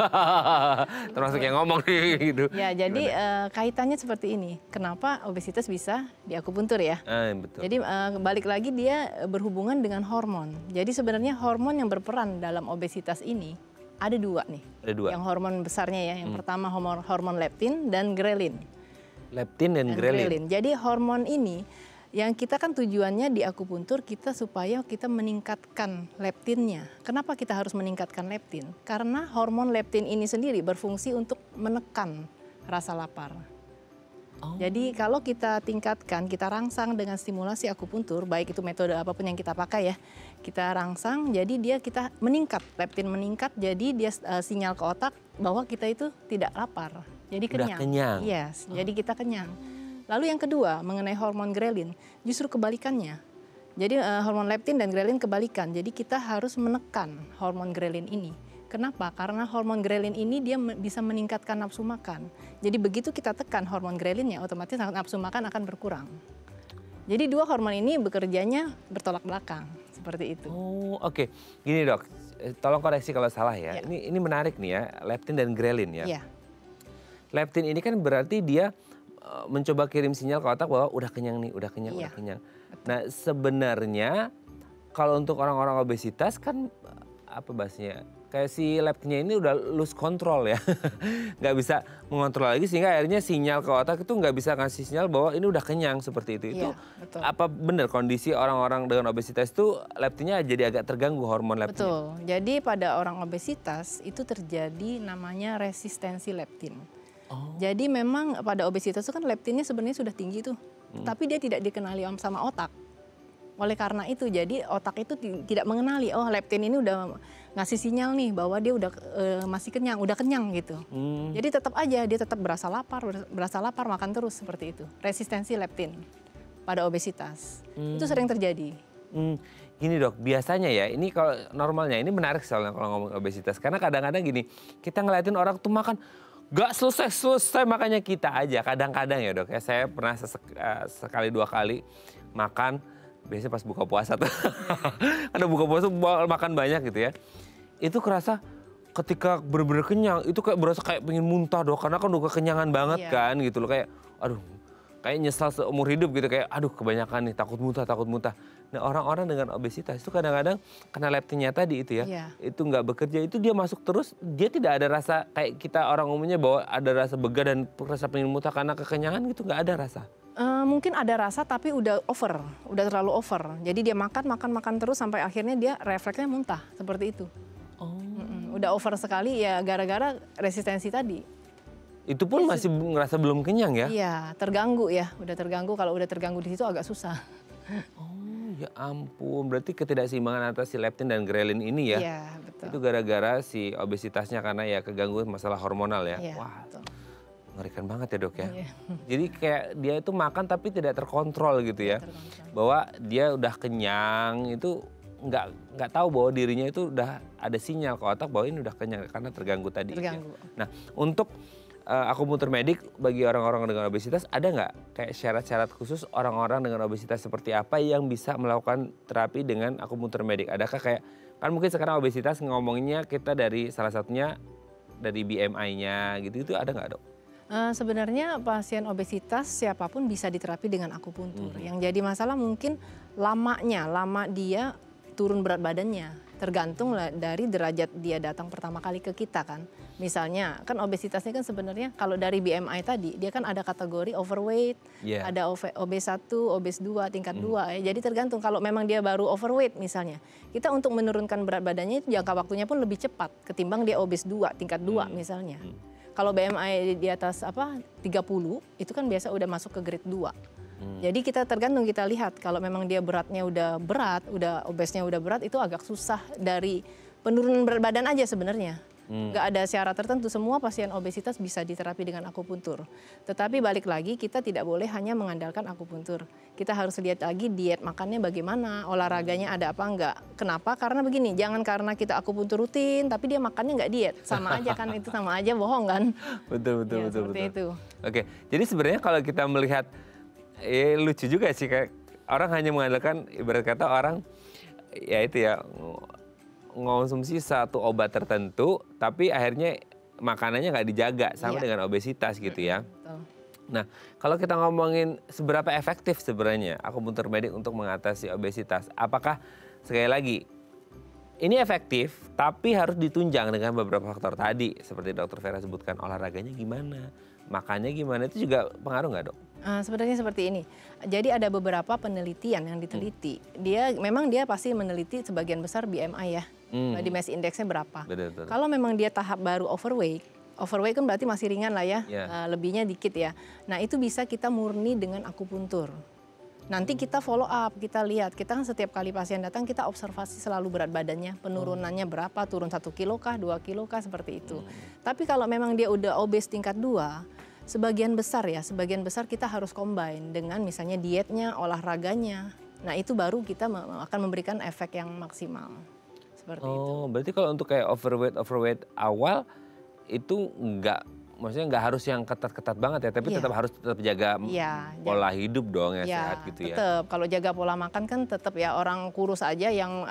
B: Termasuk yang ngomong gitu.
A: Ya jadi kaitannya seperti ini. Kenapa obesitas bisa diakupuntur ya?
B: Betul.
A: Jadi balik lagi dia berhubungan dengan hormon. Jadi sebenarnya hormon yang berperan dalam obesitas ini ada 2 nih.
B: Ada 2.
A: Yang hormon besarnya ya. Yang pertama hormon leptin dan grelin.
B: Leptin dan grelin.
A: Jadi hormon ini yang kita kan tujuannya di akupuntur kita supaya kita meningkatkan leptinnya. Kenapa kita harus meningkatkan leptin? Karena hormon leptin ini sendiri berfungsi untuk menekan rasa lapar. Jadi kalau kita tingkatkan, kita rangsang dengan stimulasi akupuntur, baik itu metode apapun yang kita pakai ya, kita rangsang, jadi kita meningkat, leptin meningkat, jadi dia sinyal ke otak bahwa kita itu tidak lapar, jadi kenyang.
B: Udah kenyang.
A: Yes, jadi kita kenyang. Lalu yang kedua mengenai hormon grelin, justru kebalikannya. Jadi hormon leptin dan grelin kebalikan. Jadi kita harus menekan hormon grelin ini. Kenapa? Karena hormon grelin ini dia bisa meningkatkan nafsu makan. Jadi begitu kita tekan hormon grelinnya, otomatis nafsu makan akan berkurang. Jadi dua hormon ini bekerjanya bertolak belakang, seperti itu.
B: Oh, oke. Gini dok, tolong koreksi kalau salah ya. Ini menarik nih ya, leptin dan grelin ya.
A: Iya.
B: Leptin ini kan berarti dia mencoba kirim sinyal ke otak bahwa udah kenyang nih, udah kenyang, udah kenyang. Nah sebenarnya kalau untuk orang-orang obesitas kan apa bahasanya, kayak si leptinnya ini udah lose control ya. Nggak bisa mengontrol lagi sehingga akhirnya sinyal ke otak itu nggak bisa ngasih sinyal bahwa ini udah kenyang seperti itu. Itu apa benar kondisi orang-orang dengan obesitas itu leptinnya jadi agak terganggu hormon leptinnya?
A: Betul, jadi pada orang obesitas itu terjadi namanya resistensi leptin. Jadi memang pada obesitas itu kan leptinnya sebenarnya sudah tinggi tuh, tapi dia tidak dikenali sama otak. Oleh karena itu, jadi otak itu tidak mengenali, oh leptin ini udah ngasih sinyal nih bahwa dia udah masih kenyang, udah kenyang gitu. Jadi tetap aja dia tetap berasa lapar makan terus seperti itu. Resistensi leptin pada obesitas itu sering terjadi.
B: Gini dok, biasanya ya ini kalau normalnya ini menarik soalnya kalau ngomong obesitas karena kadang-kadang gini kita ngeliatin orang tuh makan gak selesai makanya kita aja kadang-kadang ya dok ya saya pernah sekali dua kali makan biasanya pas buka puasa tuh ada buka puasa makan banyak gitu ya itu kerasa ketika bener-bener kenyang itu kayak berasa kayak pengen muntah dok karena kan udah kekenyangan banget kan gitu loh kayak aduh kayak nyesal seumur hidup gitu kayak aduh kebanyakan nih takut muntah. Nah orang-orang dengan obesitas itu kadang-kadang karena leptinnya tadi itu ya itu nggak bekerja itu dia masuk terus dia tidak ada rasa kayak kita orang umumnya bahwa ada rasa begah dan rasa pengen muntah karena kekenyangan gitu nggak ada rasa.
A: Mungkin ada rasa tapi udah terlalu over. Jadi dia makan terus sampai akhirnya dia refleksnya muntah seperti itu. Udah over sekali ya gara-gara resistensi tadi.
B: Itu pun masih ngerasa belum kenyang ya?
A: Iya, terganggu ya. Udah terganggu, kalau udah terganggu di situ agak susah.
B: Oh ya ampun, berarti ketidakseimbangan atas si leptin dan grelin ini ya?
A: Iya, betul.
B: Itu gara-gara si obesitasnya karena ya keganggu masalah hormonal ya?
A: Iya,
B: wah,
A: betul.
B: Mengerikan banget ya dok ya?
A: Iya.
B: Jadi kayak dia itu makan tapi tidak terkontrol gitu ya? Bahwa dia udah kenyang itu nggak tahu bahwa dirinya itu udah ada sinyal ke otak bahwa ini udah kenyang karena terganggu tadi.
A: Terganggu.
B: Ya? Nah untuk akupuntur medik bagi orang-orang dengan obesitas ada nggak kayak syarat-syarat khusus orang-orang dengan obesitas seperti apa yang bisa melakukan terapi dengan akupuntur medik? Adakah kayak kan mungkin sekarang obesitas ngomonginnya kita dari salah satunya dari BMI-nya gitu itu ada nggak dok?
A: Sebenarnya pasien obesitas siapapun bisa diterapi dengan akupuntur. Yang jadi masalah mungkin lama dia turun berat badannya. Tergantung dari derajat dia datang pertama kali ke kita kan. Misalnya kan obesitasnya kan sebenarnya kalau dari BMI tadi dia kan ada kategori overweight, ada obes 1, obes 2, tingkat 2 ya. Jadi tergantung kalau memang dia baru overweight misalnya. Kita untuk menurunkan berat badannya itu jangka waktunya pun lebih cepat ketimbang dia obes 2, tingkat 2 misalnya. Kalau BMI di atas 30 itu kan biasa udah masuk ke grade 2. Jadi kita tergantung kita lihat kalau memang dia beratnya udah berat, obesnya udah berat itu agak susah dari penurunan berat badan aja sebenarnya. Nggak ada syarat tertentu, semua pasien obesitas bisa diterapi dengan akupuntur. Tetapi balik lagi kita tidak boleh hanya mengandalkan akupuntur. Kita harus lihat lagi diet makannya bagaimana, olahraganya ada apa enggak. Kenapa? Karena begini, jangan karena kita akupuntur rutin tapi dia makannya nggak diet. Sama aja kan itu sama aja bohong kan.
B: Betul.
A: Itu.
B: Oke, jadi sebenarnya kalau kita melihat lucu juga sih kayak orang hanya mengandalkan ibarat kata orang ya itu ya ngonsumsi satu obat tertentu tapi akhirnya makanannya nggak dijaga sama dengan obesitas gitu ya. Nah kalau kita ngomongin seberapa efektif sebenarnya akupuntur medik untuk mengatasi obesitas, apakah sekali lagi ini efektif tapi harus ditunjang dengan beberapa faktor tadi seperti Dr. Vera sebutkan, olahraganya gimana, makannya gimana, itu juga pengaruh nggak dok?
A: Sebenarnya seperti ini. Jadi ada beberapa penelitian yang diteliti. Memang dia pasti meneliti sebagian besar BMI ya. Body mass indexnya berapa.
B: Betul.
A: Kalau memang dia tahap baru overweight kan berarti masih ringan lah ya. Lebihnya dikit ya. Nah itu bisa kita murni dengan akupuntur. Nanti kita follow up, kita lihat. Kita kan setiap kali pasien datang kita observasi selalu berat badannya. Penurunannya berapa, turun 1 kilo kah, 2 kilo kah, seperti itu. Tapi kalau memang dia udah obes tingkat 2, sebagian besar kita harus combine dengan misalnya dietnya, olahraganya. Nah itu baru kita akan memberikan efek yang maksimal. Seperti itu.
B: Berarti kalau untuk kayak overweight awal itu maksudnya nggak harus yang ketat-ketat banget ya, tapi tetap harus tetap jaga pola hidup dong yang sehat gitu ya.
A: Tetap kalau jaga pola makan kan tetap ya, orang kurus aja yang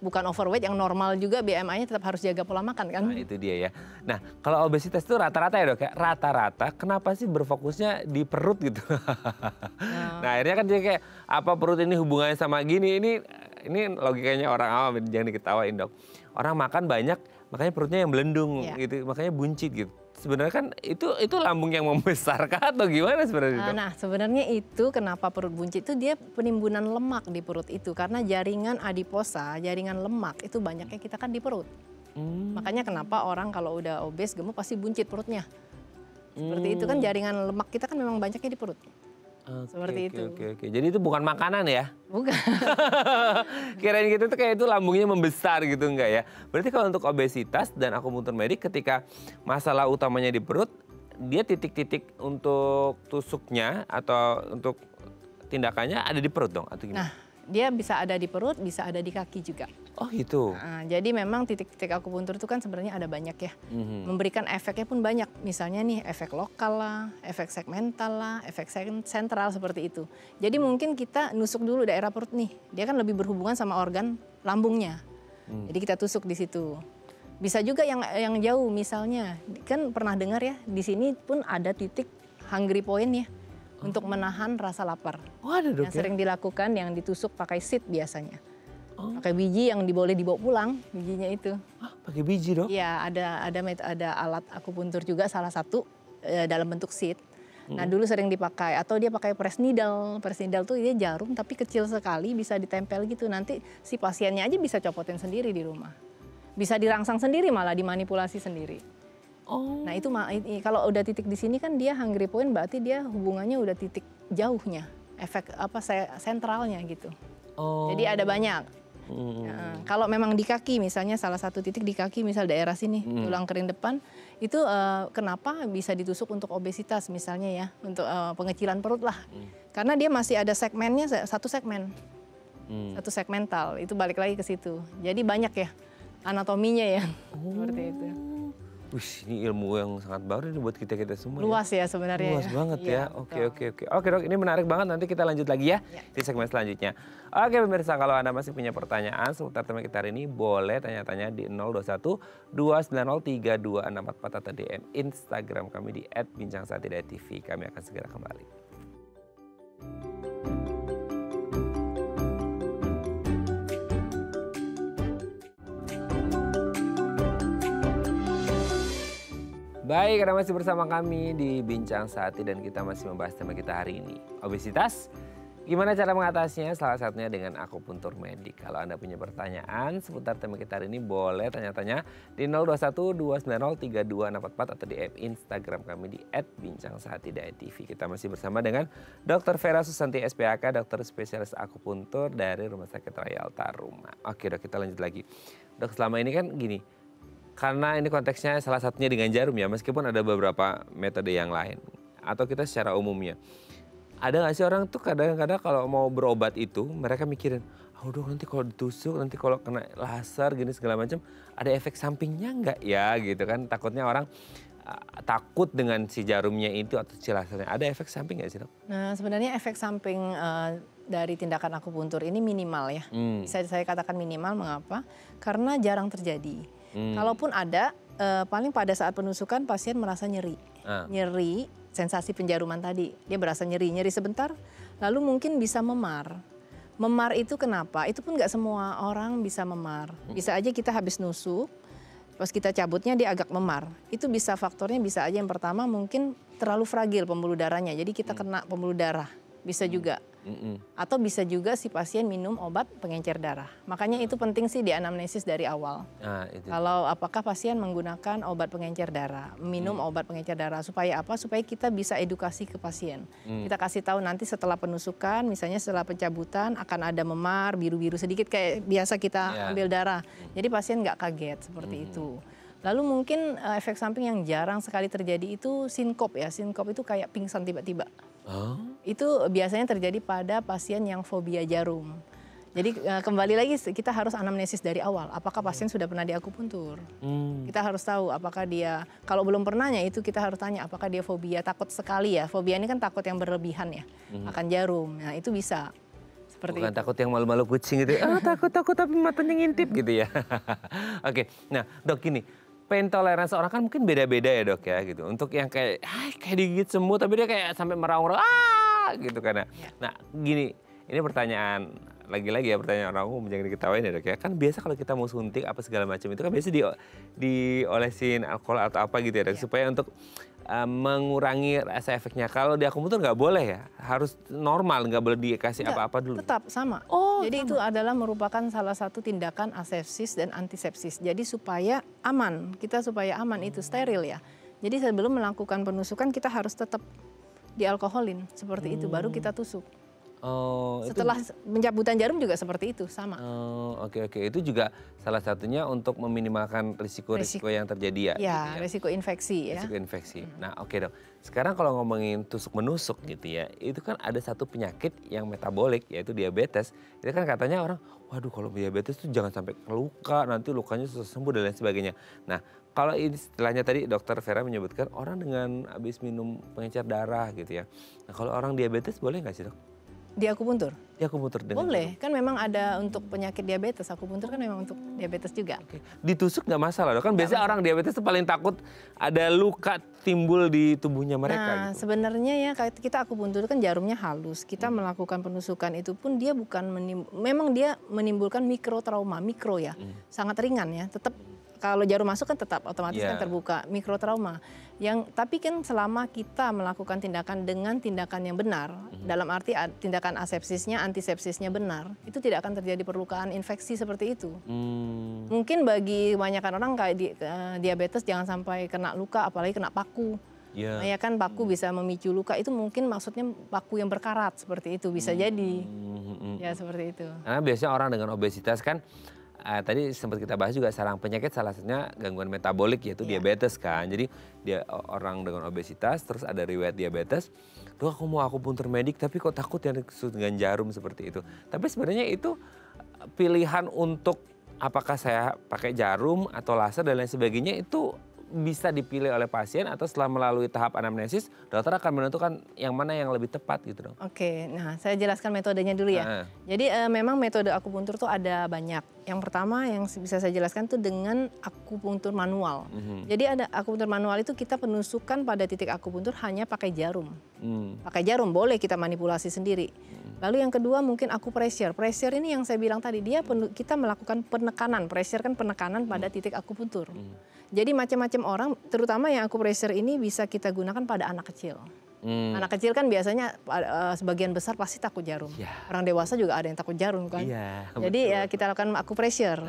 A: bukan overweight, yang normal juga BMI-nya tetap harus jaga pola makan kan.
B: Nah itu dia ya. Nah kalau obesitas itu rata-rata ya dok, kayak rata-rata kenapa sih berfokusnya di perut gitu? Nah akhirnya kan dia kayak apa perut ini hubungannya sama gini, ini logikanya orang awam, jangan diketawain dok. Orang makan banyak makanya perutnya yang belendung gitu, makanya buncit gitu. Sebenarnya kan itu lambung yang membesar kah atau gimana sebenarnya?
A: Nah sebenarnya itu kenapa perut buncit itu dia penimbunan lemak di perut itu. Karena jaringan adiposa, jaringan lemak itu banyaknya kita kan di perut. Makanya kenapa orang kalau udah obes gemuk pasti buncit perutnya. Seperti itu kan, jaringan lemak kita kan memang banyaknya di perut. Seperti itu.
B: Oke. Jadi itu bukan makanan ya?
A: Bukan.
B: Kirain gitu tuh kayak itu lambungnya membesar gitu enggak ya? Berarti kalau untuk obesitas dan akupuntur medik ketika masalah utamanya di perut, dia titik-titik untuk tusuknya atau untuk tindakannya ada di perut dong atau gimana?
A: Nah, dia bisa ada di perut, bisa ada di kaki juga.
B: Oh gitu.
A: Jadi memang titik-titik akupuntur itu kan sebenarnya ada banyak ya. Memberikan efeknya pun banyak. Misalnya nih efek lokal lah, efek segmental lah, efek sentral seperti itu. Jadi mungkin kita nusuk dulu daerah perut nih. Dia kan lebih berhubungan sama organ lambungnya. Jadi kita tusuk di situ. Bisa juga yang jauh, misalnya kan pernah dengar ya, di sini pun ada titik hungry point ya. Untuk menahan rasa lapar.
B: Oh ada dok
A: yang sering dilakukan, yang ditusuk pakai seed biasanya. Pakai biji yang boleh dibawa pulang, bijinya itu.
B: Pakai biji dok?
A: Iya, ada alat akupuntur juga salah satu dalam bentuk seed. Nah dulu sering dipakai, atau dia pakai press needle. Press needle tuh dia jarum tapi kecil sekali, bisa ditempel gitu. Nanti si pasiennya aja bisa copotin sendiri di rumah. Bisa dirangsang sendiri, malah dimanipulasi sendiri. Nah itu kalau udah titik di sini kan dia hungry point, berarti dia hubungannya udah titik jauhnya, efek sentralnya gitu. Jadi ada banyak. Kalau memang di kaki, misalnya salah satu titik di kaki, misal daerah sini tulang kering depan, itu kenapa bisa ditusuk untuk obesitas misalnya ya, untuk pengecilan perut lah. Karena dia masih ada segmennya, satu segmental, itu balik lagi ke situ. Jadi banyak ya anatominya ya, seperti itu.
B: Wih, ini ilmu yang sangat baru nih buat kita semua.
A: Luas ya sebenarnya.
B: Luas banget ya. Oke dok, ini menarik banget. Nanti kita lanjut lagi ya di segmen selanjutnya. Oke pemirsa, kalau Anda masih punya pertanyaan seputar tema kita hari ini, boleh tanya-tanya di 021 290 3264 atau DM Instagram kami di @bincangsaat.tv. Kami akan segera kembali. Baik, Anda masih bersama kami di Bincang Saati dan kita masih membahas tema kita hari ini, obesitas. Gimana cara mengatasinya? Salah satunya dengan akupuntur medik. Kalau Anda punya pertanyaan seputar tema kita hari ini, boleh tanya-tanya di 021 290 3264 atau di Instagram kami di @bincangsaati.tv. Kita masih bersama dengan Dr. Vera Susanti SPAK, dokter spesialis akupuntur dari Rumah Sakit Royal Taruma. Oke dok, kita lanjut lagi. Dok, selama ini kan gini, karena ini konteksnya salah satunya dengan jarum ya, meskipun ada beberapa metode yang lain. Atau kita secara umumnya. Ada nggak sih orang tuh kadang-kadang kalau mau berobat itu, mereka mikirin, dok nanti kalau ditusuk, nanti kalau kena laser gini segala macam, ada efek sampingnya nggak ya gitu kan. Takutnya orang takut dengan si jarumnya itu atau si lasernya. Ada efek samping nggak sih dok?
A: Nah sebenarnya efek samping dari tindakan akupuntur ini minimal ya. Bisa saya katakan minimal, mengapa? Karena jarang terjadi. Kalaupun ada, paling pada saat penusukan pasien merasa nyeri. Nyeri, sensasi penjaruman tadi. Dia berasa nyeri sebentar, lalu mungkin bisa memar. Memar itu kenapa? Itu pun nggak semua orang bisa memar. Bisa aja kita habis nusuk, pas kita cabutnya dia agak memar. Itu bisa faktornya bisa aja yang pertama mungkin terlalu fragil pembuluh darahnya. Jadi kita kena pembuluh darah, bisa juga. Atau bisa juga si pasien minum obat pengencer darah. Makanya itu penting sih di anamnesis dari awal. Kalau apakah pasien menggunakan obat pengencer darah, minum obat pengencer darah, supaya apa? Supaya kita bisa edukasi ke pasien. Kita kasih tahu nanti setelah penusukan, misalnya setelah pencabutan akan ada memar biru-biru sedikit kayak biasa kita ambil darah. Jadi pasien nggak kaget seperti itu. Lalu mungkin efek samping yang jarang sekali terjadi itu sinkop ya. Sinkop itu kayak pingsan tiba-tiba. Itu biasanya terjadi pada pasien yang fobia jarum. Jadi kembali lagi kita harus anamnesis dari awal. Apakah pasien sudah pernah diakupuntur? Kita harus tahu apakah dia, kalau belum pernahnya itu kita harus tanya apakah dia fobia, takut sekali ya. Fobia ini kan takut yang berlebihan ya, akan jarum. Nah itu bisa. Seperti
B: Bukan
A: itu.
B: takut yang malu-malu kucing gitu ya. Takut tapi matanya ngintip gitu ya. Oke, nah dok gini. Pain tolerance orang kan mungkin beda-beda ya dok ya gitu. Untuk yang kayak digigit semut tapi dia kayak sampai meraung-raung gitu kan. Nah gini, ini pertanyaan lagi-lagi ya, pertanyaan orang umum, jangan diketawain ya dok ya. Kan biasa kalau kita mau suntik apa segala macam itu kan biasa diolesin alkohol atau apa gitu ya dok. Supaya untuk mengurangi rasa efeknya. Kalau di akupunktur nggak boleh ya, harus normal, nggak boleh dikasih apa-apa dulu.
A: Tetap sama. Jadi itu adalah merupakan salah satu tindakan asepsis dan antisepsis. Jadi supaya aman, supaya aman itu steril ya. Jadi sebelum melakukan penusukan kita harus tetap dialkoholin seperti itu, baru kita tusuk. Setelah pencabutan jarum juga seperti itu, sama.
B: Oke. Itu juga salah satunya untuk meminimalkan risiko-risiko yang terjadi ya?
A: Ya,
B: gitu ya?
A: risiko infeksi ya.
B: Risiko infeksi. Nah oke dok, sekarang kalau ngomongin tusuk-menusuk gitu ya, itu kan ada satu penyakit yang metabolik yaitu diabetes. Itu kan katanya orang, waduh kalau diabetes tuh jangan sampai luka, nanti lukanya susah sembuh dan lain sebagainya. Nah kalau ini istilahnya tadi dokter Vera menyebutkan orang dengan habis minum pengencer darah gitu ya. Nah kalau orang diabetes boleh nggak sih dok?
A: Diakupuntur?
B: Diakupuntur dengan
A: boleh, kan memang ada untuk penyakit diabetes, akupuntur kan memang untuk diabetes juga.
B: Ditusuk nggak masalah dok, kan biasanya orang diabetes itu paling takut ada luka timbul di tubuhnya mereka.
A: Nah gitu. Sebenarnya ya kita akupuntur kan jarumnya halus, kita melakukan penusukan itu pun dia bukan memang dia menimbulkan mikrotrauma, ya, sangat ringan ya, tetap kalau jarum masuk kan tetap otomatis kan terbuka, mikrotrauma. Tapi kan selama kita melakukan tindakan dengan tindakan yang benar, dalam arti tindakan asepsisnya, antisepsisnya benar, itu tidak akan terjadi perlukaan infeksi seperti itu. Mungkin bagi kebanyakan orang kayak diabetes jangan sampai kena luka, apalagi kena paku. Nah, ya kan paku bisa memicu luka, itu mungkin maksudnya paku yang berkarat seperti itu bisa jadi. Ya seperti itu.
B: Karena biasanya orang dengan obesitas kan, tadi sempat kita bahas juga sarang penyakit salah satunya gangguan metabolik yaitu diabetes kan. Jadi dia orang dengan obesitas terus ada riwayat diabetes. Duh aku mau akupuntur medik tapi kok takut ya dengan jarum seperti itu. Tapi sebenarnya itu pilihan untuk apakah saya pakai jarum atau laser dan lain sebagainya itu bisa dipilih oleh pasien atau setelah melalui tahap anamnesis dokter akan menentukan yang mana yang lebih tepat gitu dong.
A: Oke, nah saya jelaskan metodenya dulu ya. Jadi memang metode akupuntur tuh ada banyak. Yang pertama yang bisa saya jelaskan tuh dengan akupuntur manual. Jadi ada akupuntur manual itu kita penusukan pada titik akupuntur hanya pakai jarum. Pakai jarum boleh kita manipulasi sendiri. Lalu yang kedua mungkin akupressure. Pressure ini yang saya bilang tadi kita melakukan penekanan. Pressure kan penekanan pada titik akupuntur. Jadi macam-macam orang, terutama yang akupressure ini bisa kita gunakan pada anak kecil. Anak kecil kan biasanya sebagian besar pasti takut jarum. Orang dewasa juga ada yang takut jarum kan. Jadi ya kita lakukan akupressure,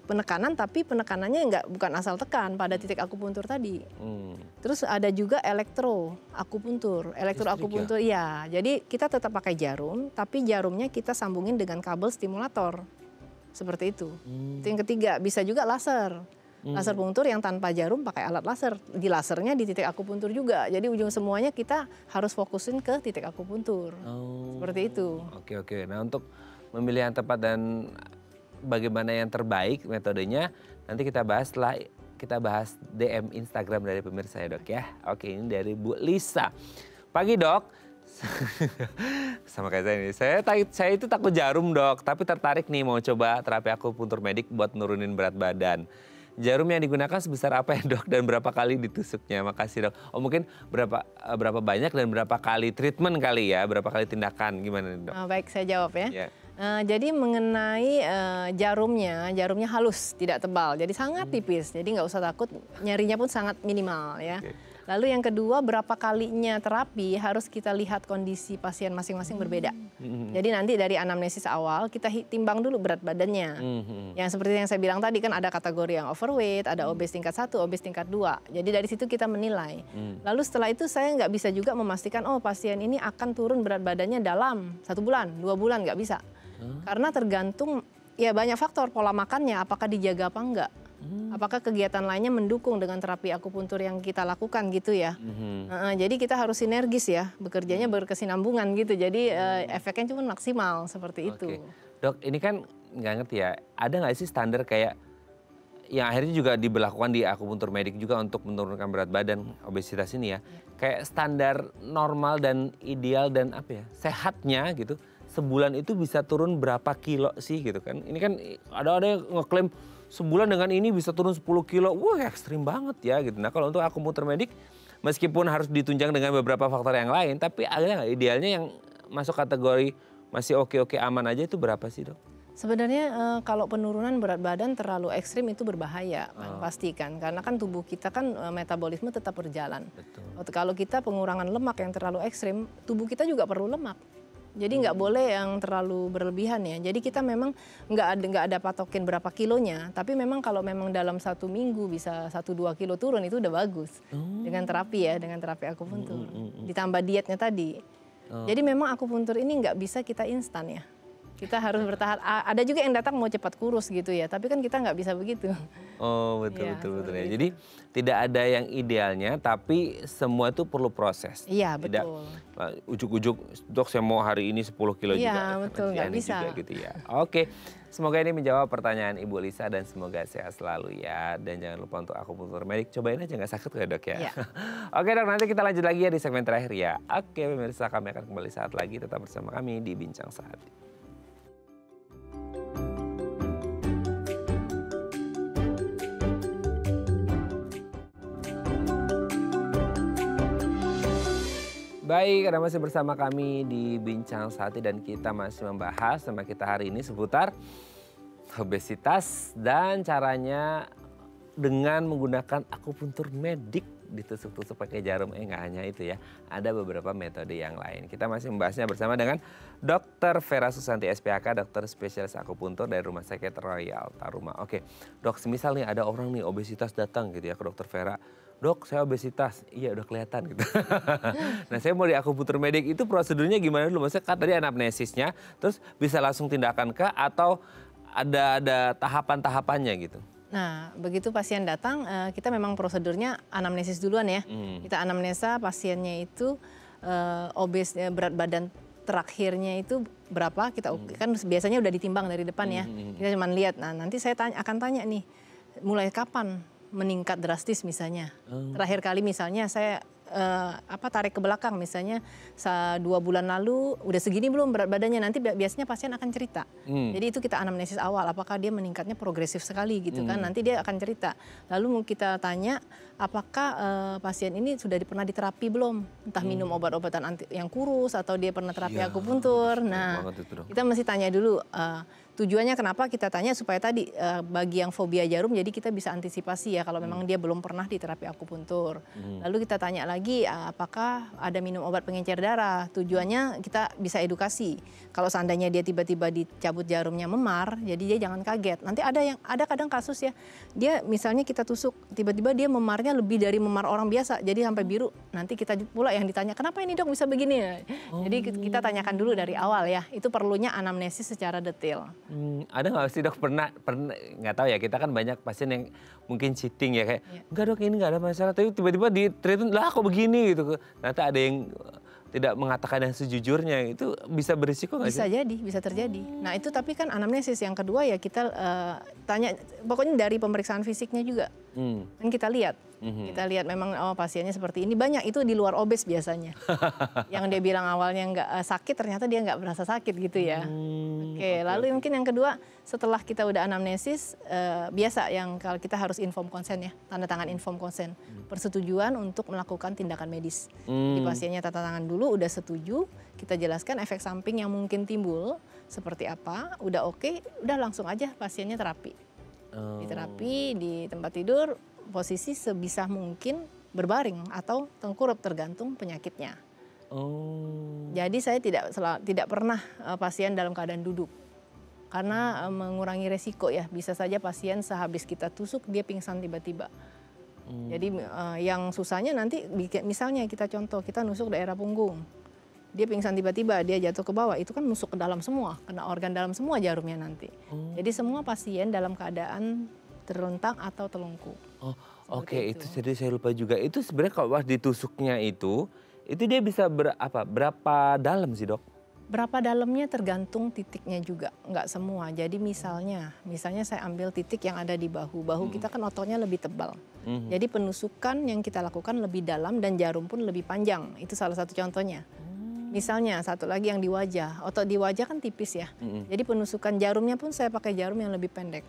A: penekanan, tapi penekanannya bukan asal tekan pada titik akupuntur tadi. Terus ada juga akupuntur ya. Jadi kita tetap pakai jarum, tapi jarumnya kita sambungin dengan kabel stimulator. Seperti itu. Itu yang ketiga, bisa juga laser. Laser punktur yang tanpa jarum pakai alat laser. Di lasernya di titik akupuntur juga. Jadi ujung semuanya kita harus fokusin ke titik akupuntur. Seperti itu.
B: Oke. Nah untuk memilih yang tepat dan bagaimana yang terbaik metodenya nanti kita bahas setelah kita bahas DM Instagram dari pemirsa ya dok ya. Oke, ini dari Bu Lisa. Pagi dok. Sama kayak saya nih. Saya itu takut jarum dok, tapi tertarik nih mau coba terapi akupuntur medik buat nurunin berat badan. Jarum yang digunakan sebesar apa ya dok dan berapa kali ditusuknya? Makasih dok. Makmungkin berapa banyak dan berapa kali treatment kali ya? Berapa kali tindakan? Gimana dok?
A: Baik, saya jawab ya. Jadi mengenai jarumnya halus, tidak tebal. Jadi sangat tipis. Jadi nggak usah takut, nyarinya pun sangat minimal ya. Lalu yang kedua, berapa kalinya terapi harus kita lihat kondisi pasien masing-masing berbeda. Jadi nanti dari anamnesis awal kita timbang dulu berat badannya. Yang seperti yang saya bilang tadi kan ada kategori yang overweight, ada obes tingkat 1, obes tingkat 2. Jadi dari situ kita menilai. Lalu setelah itu saya nggak bisa juga memastikan pasien ini akan turun berat badannya dalam 1 bulan, 2 bulan, nggak bisa. Karena tergantung ya banyak faktor, pola makannya apakah dijaga apa enggak. Apakah kegiatan lainnya mendukung dengan terapi akupuntur yang kita lakukan gitu ya. Jadi kita harus sinergis ya, bekerjanya berkesinambungan gitu. Jadi efeknya cuma maksimal seperti itu.
B: Dok, ini kan nggak ngerti ya, ada nggak sih standar kayak yang akhirnya juga diberlakukan di akupuntur medik juga untuk menurunkan berat badan obesitas ini ya. Kayak standar normal dan ideal dan apa ya, sehatnya gitu. Sebulan itu bisa turun berapa kilo sih gitu kan. Ini kan ada yang ngeklaim sebulan dengan ini bisa turun 10 kilo. Wah ekstrim banget ya gitu. Nah kalau untuk akupuntur medik meskipun harus ditunjang dengan beberapa faktor yang lain. Tapi ada nggak idealnya yang masuk kategori masih oke-oke aman aja itu berapa sih dok?
A: Sebenarnya kalau penurunan berat badan terlalu ekstrim itu berbahaya, pasti kan. Karena kan tubuh kita kan metabolisme tetap berjalan. Betul. Kalau kita pengurangan lemak yang terlalu ekstrim, tubuh kita juga perlu lemak. Jadi nggak boleh yang terlalu berlebihan ya. Jadi kita memang nggak ada patokin berapa kilonya. Tapi memang kalau memang dalam 1 minggu bisa 1-2 kilo turun itu udah bagus. Dengan terapi ya, dengan terapi akupuntur. Ditambah dietnya tadi. Jadi memang akupuntur ini nggak bisa kita instan ya. Kita harus bertahan. Ada juga yang datang mau cepat kurus gitu ya. Tapi kan kita nggak bisa begitu.
B: Oh betul ya. Jadi tidak ada yang idealnya, tapi semua itu perlu proses.
A: Iya betul.
B: Ujuk-ujuk dok saya mau hari ini 10 kilo juga.
A: Iya betul nggak bisa.
B: Juga, gitu ya. Oke, semoga ini menjawab pertanyaan Ibu Lisa dan semoga sehat selalu ya. Dan jangan lupa untuk akupuntur medik cobain aja nggak sakit ya dok ya. Iya. Oke dok, nanti kita lanjut lagi ya di segmen terakhir ya. Oke pemirsa, kami akan kembali saat lagi, tetap bersama kami di Bincang Sehati. Baik, Anda masih bersama kami di Bincang Sehati dan kita masih membahas sama kita hari ini seputar obesitas dan caranya dengan menggunakan akupuntur medik ditusuk-tusuk pakai jarum. Nggak hanya itu ya, ada beberapa metode yang lain. Kita masih membahasnya bersama dengan Dr. Vera Susanti SPHK, dokter spesialis akupuntur dari Rumah Sakit Royal Taruma. Oke, dok, semisal nih ada orang nih obesitas datang gitu ya ke Dokter Vera. Dok, saya obesitas. Iya, udah kelihatan gitu. Nah, saya mau di akupuntur medik itu prosedurnya gimana dulu? Maksudnya kan tadi anamnesisnya, terus bisa langsung tindakan kah atau ada tahapan-tahapannya gitu?
A: Nah, begitu pasien datang, kita memang prosedurnya anamnesis duluan ya. Kita anamnesa pasiennya itu obes, berat badan terakhirnya itu berapa, kita kan biasanya udah ditimbang dari depan ya. Kita cuma lihat, nah nanti saya akan tanya nih, mulai kapan meningkat drastis misalnya. Terakhir kali misalnya saya tarik ke belakang misalnya 2 bulan lalu udah segini belum berat badannya, nanti biasanya pasien akan cerita. Jadi itu kita anamnesis awal, apakah dia meningkatnya progresif sekali gitu kan, nanti dia akan cerita. Lalu kita tanya apakah pasien ini sudah pernah diterapi belum, entah minum obat-obatan yang kurus atau dia pernah terapi akupuntur. Nah kita mesti tanya dulu tujuannya kenapa kita tanya, supaya tadi bagi yang fobia jarum jadi kita bisa antisipasi ya kalau memang dia belum pernah diterapi akupuntur. Lalu kita tanya lagi apakah ada minum obat pengencer darah, tujuannya kita bisa edukasi. Kalau seandainya dia tiba-tiba dicabut jarumnya memar, jadi dia jangan kaget. Nanti ada kadang kasus ya, dia misalnya kita tusuk tiba-tiba dia memarnya lebih dari memar orang biasa, jadi sampai biru. Nanti kita pula yang ditanya, kenapa ini dok bisa begini? Jadi kita tanyakan dulu dari awal ya, itu perlunya anamnesis secara detail.
B: Ada nggak sih dok pernah nggak tahu ya, kita kan banyak pasien yang mungkin cheating ya kayak enggak dok ini nggak ada masalah, tapi tiba-tiba di treatment lah kok begini gitu. Nanti ada yang tidak mengatakan yang sejujurnya, itu bisa berisiko nggak sih?
A: Bisa jadi, bisa terjadi. Nah itu tapi kan anamnesis yang kedua ya kita tanya, pokoknya dari pemeriksaan fisiknya juga. Kan kita lihat. Kita lihat memang pasiennya seperti ini, banyak itu di luar obes biasanya. Yang dia bilang awalnya nggak sakit, ternyata dia nggak merasa sakit gitu ya. Oke, lalu mungkin yang kedua setelah kita udah anamnesis, biasa yang kalau kita harus inform konsen ya, tanda tangan inform konsen, persetujuan untuk melakukan tindakan medis. Di pasiennya tanda tangan dulu, udah setuju, kita jelaskan efek samping yang mungkin timbul seperti apa, udah oke, udah langsung aja pasiennya terapi. Di terapi di tempat tidur, posisi sebisa mungkin berbaring atau tengkurap tergantung penyakitnya. Jadi saya tidak pernah pasien dalam keadaan duduk karena mengurangi resiko ya, bisa saja pasien sehabis kita tusuk dia pingsan tiba-tiba. Jadi yang susahnya nanti misalnya kita contoh, kita nusuk daerah punggung, dia pingsan tiba-tiba, dia jatuh ke bawah, itu kan nusuk ke dalam semua, kena organ dalam semua jarumnya nanti. Jadi semua pasien dalam keadaan terlentang atau telungkup.
B: Oh, oke, itu jadi saya lupa juga. Itu sebenarnya kalau pas ditusuknya itu dia bisa berapa dalam sih, Dok?
A: Berapa dalamnya tergantung titiknya juga, nggak semua. Jadi misalnya saya ambil titik yang ada di bahu. Bahu kita kan ototnya lebih tebal. Jadi penusukan yang kita lakukan lebih dalam dan jarum pun lebih panjang. Itu salah satu contohnya. Misalnya satu lagi yang di wajah. Otot di wajah kan tipis ya. Jadi penusukan jarumnya pun saya pakai jarum yang lebih pendek.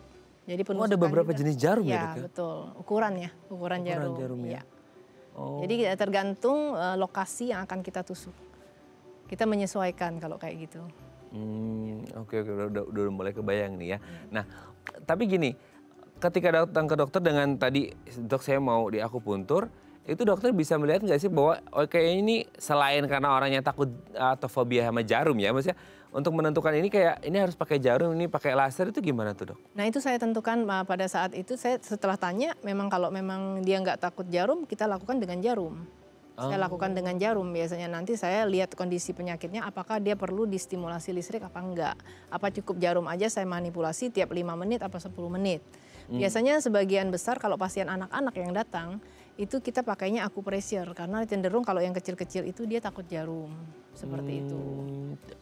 A: Jadi penusukan
B: ada beberapa jenis jarum ya, Dok?
A: Ya, betul. Ukuran jarum.
B: Jarumnya.
A: Ya. Jadi tergantung lokasi yang akan kita tusuk. Kita menyesuaikan kalau kayak gitu.
B: Oke, udah mulai kebayang nih ya. Nah, tapi gini, ketika datang ke dokter dengan tadi, dok saya mau di akupuntur, itu dokter bisa melihat nggak sih bahwa kayaknya ini selain karena orangnya takut atau fobia sama jarum ya, maksudnya untuk menentukan ini kayak ini harus pakai jarum, ini pakai laser, itu gimana tuh, Dok? Nah,
A: itu saya tentukan pada saat itu, saya setelah tanya, kalau memang dia nggak takut jarum, kita lakukan dengan jarum. Saya lakukan dengan jarum, biasanya nanti saya lihat kondisi penyakitnya, apakah dia perlu distimulasi listrik apa enggak. Apa cukup jarum aja saya manipulasi tiap 5 menit apa 10 menit. Biasanya sebagian besar kalau pasien anak-anak yang datang, itu kita pakainya akupressure karena cenderung kalau yang kecil-kecil itu dia takut jarum, seperti itu.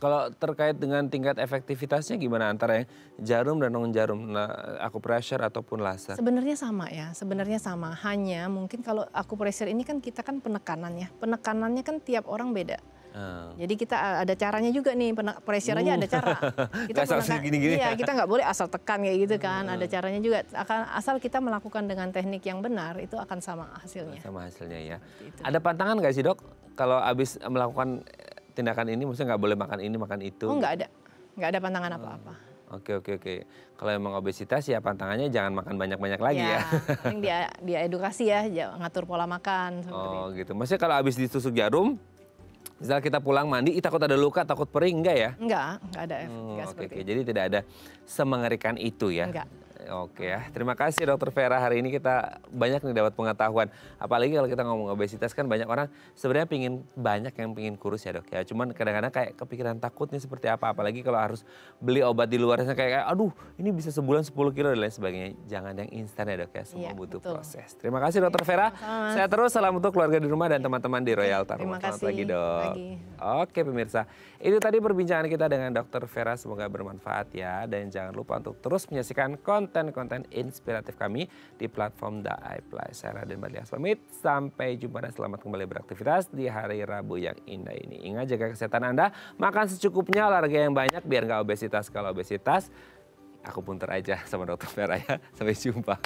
B: Kalau terkait dengan tingkat efektivitasnya gimana antara yang jarum dan non jarum, akupressure ataupun laser?
A: Sebenarnya sama ya, hanya mungkin kalau akupressure ini kan kita kan penekanannya kan tiap orang beda. Jadi kita ada caranya juga nih, pressure aja ada cara. Kita
B: gini-gini.
A: Iya, kita nggak boleh asal tekan kayak gitu kan. Ada caranya juga. Asal kita melakukan dengan teknik yang benar, itu akan sama hasilnya.
B: Sama hasilnya ya. Ada pantangan nggak sih, Dok? Kalau habis melakukan tindakan ini, maksudnya nggak boleh makan ini, makan itu?
A: Oh, nggak ada pantangan apa-apa.
B: Oke. Kalau emang obesitas ya pantangannya jangan makan banyak-banyak lagi ya.
A: Yang dia edukasi ya, ngatur pola makan.
B: Gitu. Maksudnya kalau habis ditusuk jarum, misal kita pulang mandi, takut ada luka, takut perih, enggak ya?
A: Enggak ada efek.
B: Oke. Jadi tidak ada semengerikan itu ya?
A: Enggak.
B: Oke ya, terima kasih Dokter Vera. Hari ini kita banyak nih dapat pengetahuan. Apalagi kalau kita ngomong obesitas kan banyak orang sebenarnya banyak yang pingin kurus ya, Dok ya. Cuman kadang-kadang kayak kepikiran takutnya seperti apa. Apalagi kalau harus beli obat di luar sana kayak aduh ini bisa sebulan 10 kilo dan lain sebagainya. Jangan yang instan ya, Dok ya. Semua butuh proses. Terima kasih Dokter Vera. Saya terus salam untuk keluarga di rumah dan teman-teman di Royal Tarot.
A: Terima kasih.
B: Selamat pagi, Dok. Oke pemirsa, itu tadi perbincangan kita dengan Dokter Vera. Semoga bermanfaat ya. Dan jangan lupa untuk terus menyaksikan konten inspiratif kami di platform The iPlus. Saya Raden Badlias pamit, sampai jumpa dan selamat kembali beraktivitas di hari Rabu yang indah ini. Ingat jaga kesehatan Anda, makan secukupnya, olahraga yang banyak biar nggak obesitas. Kalau obesitas, akupuntur aja sama Dokter Vera ya. Sampai jumpa.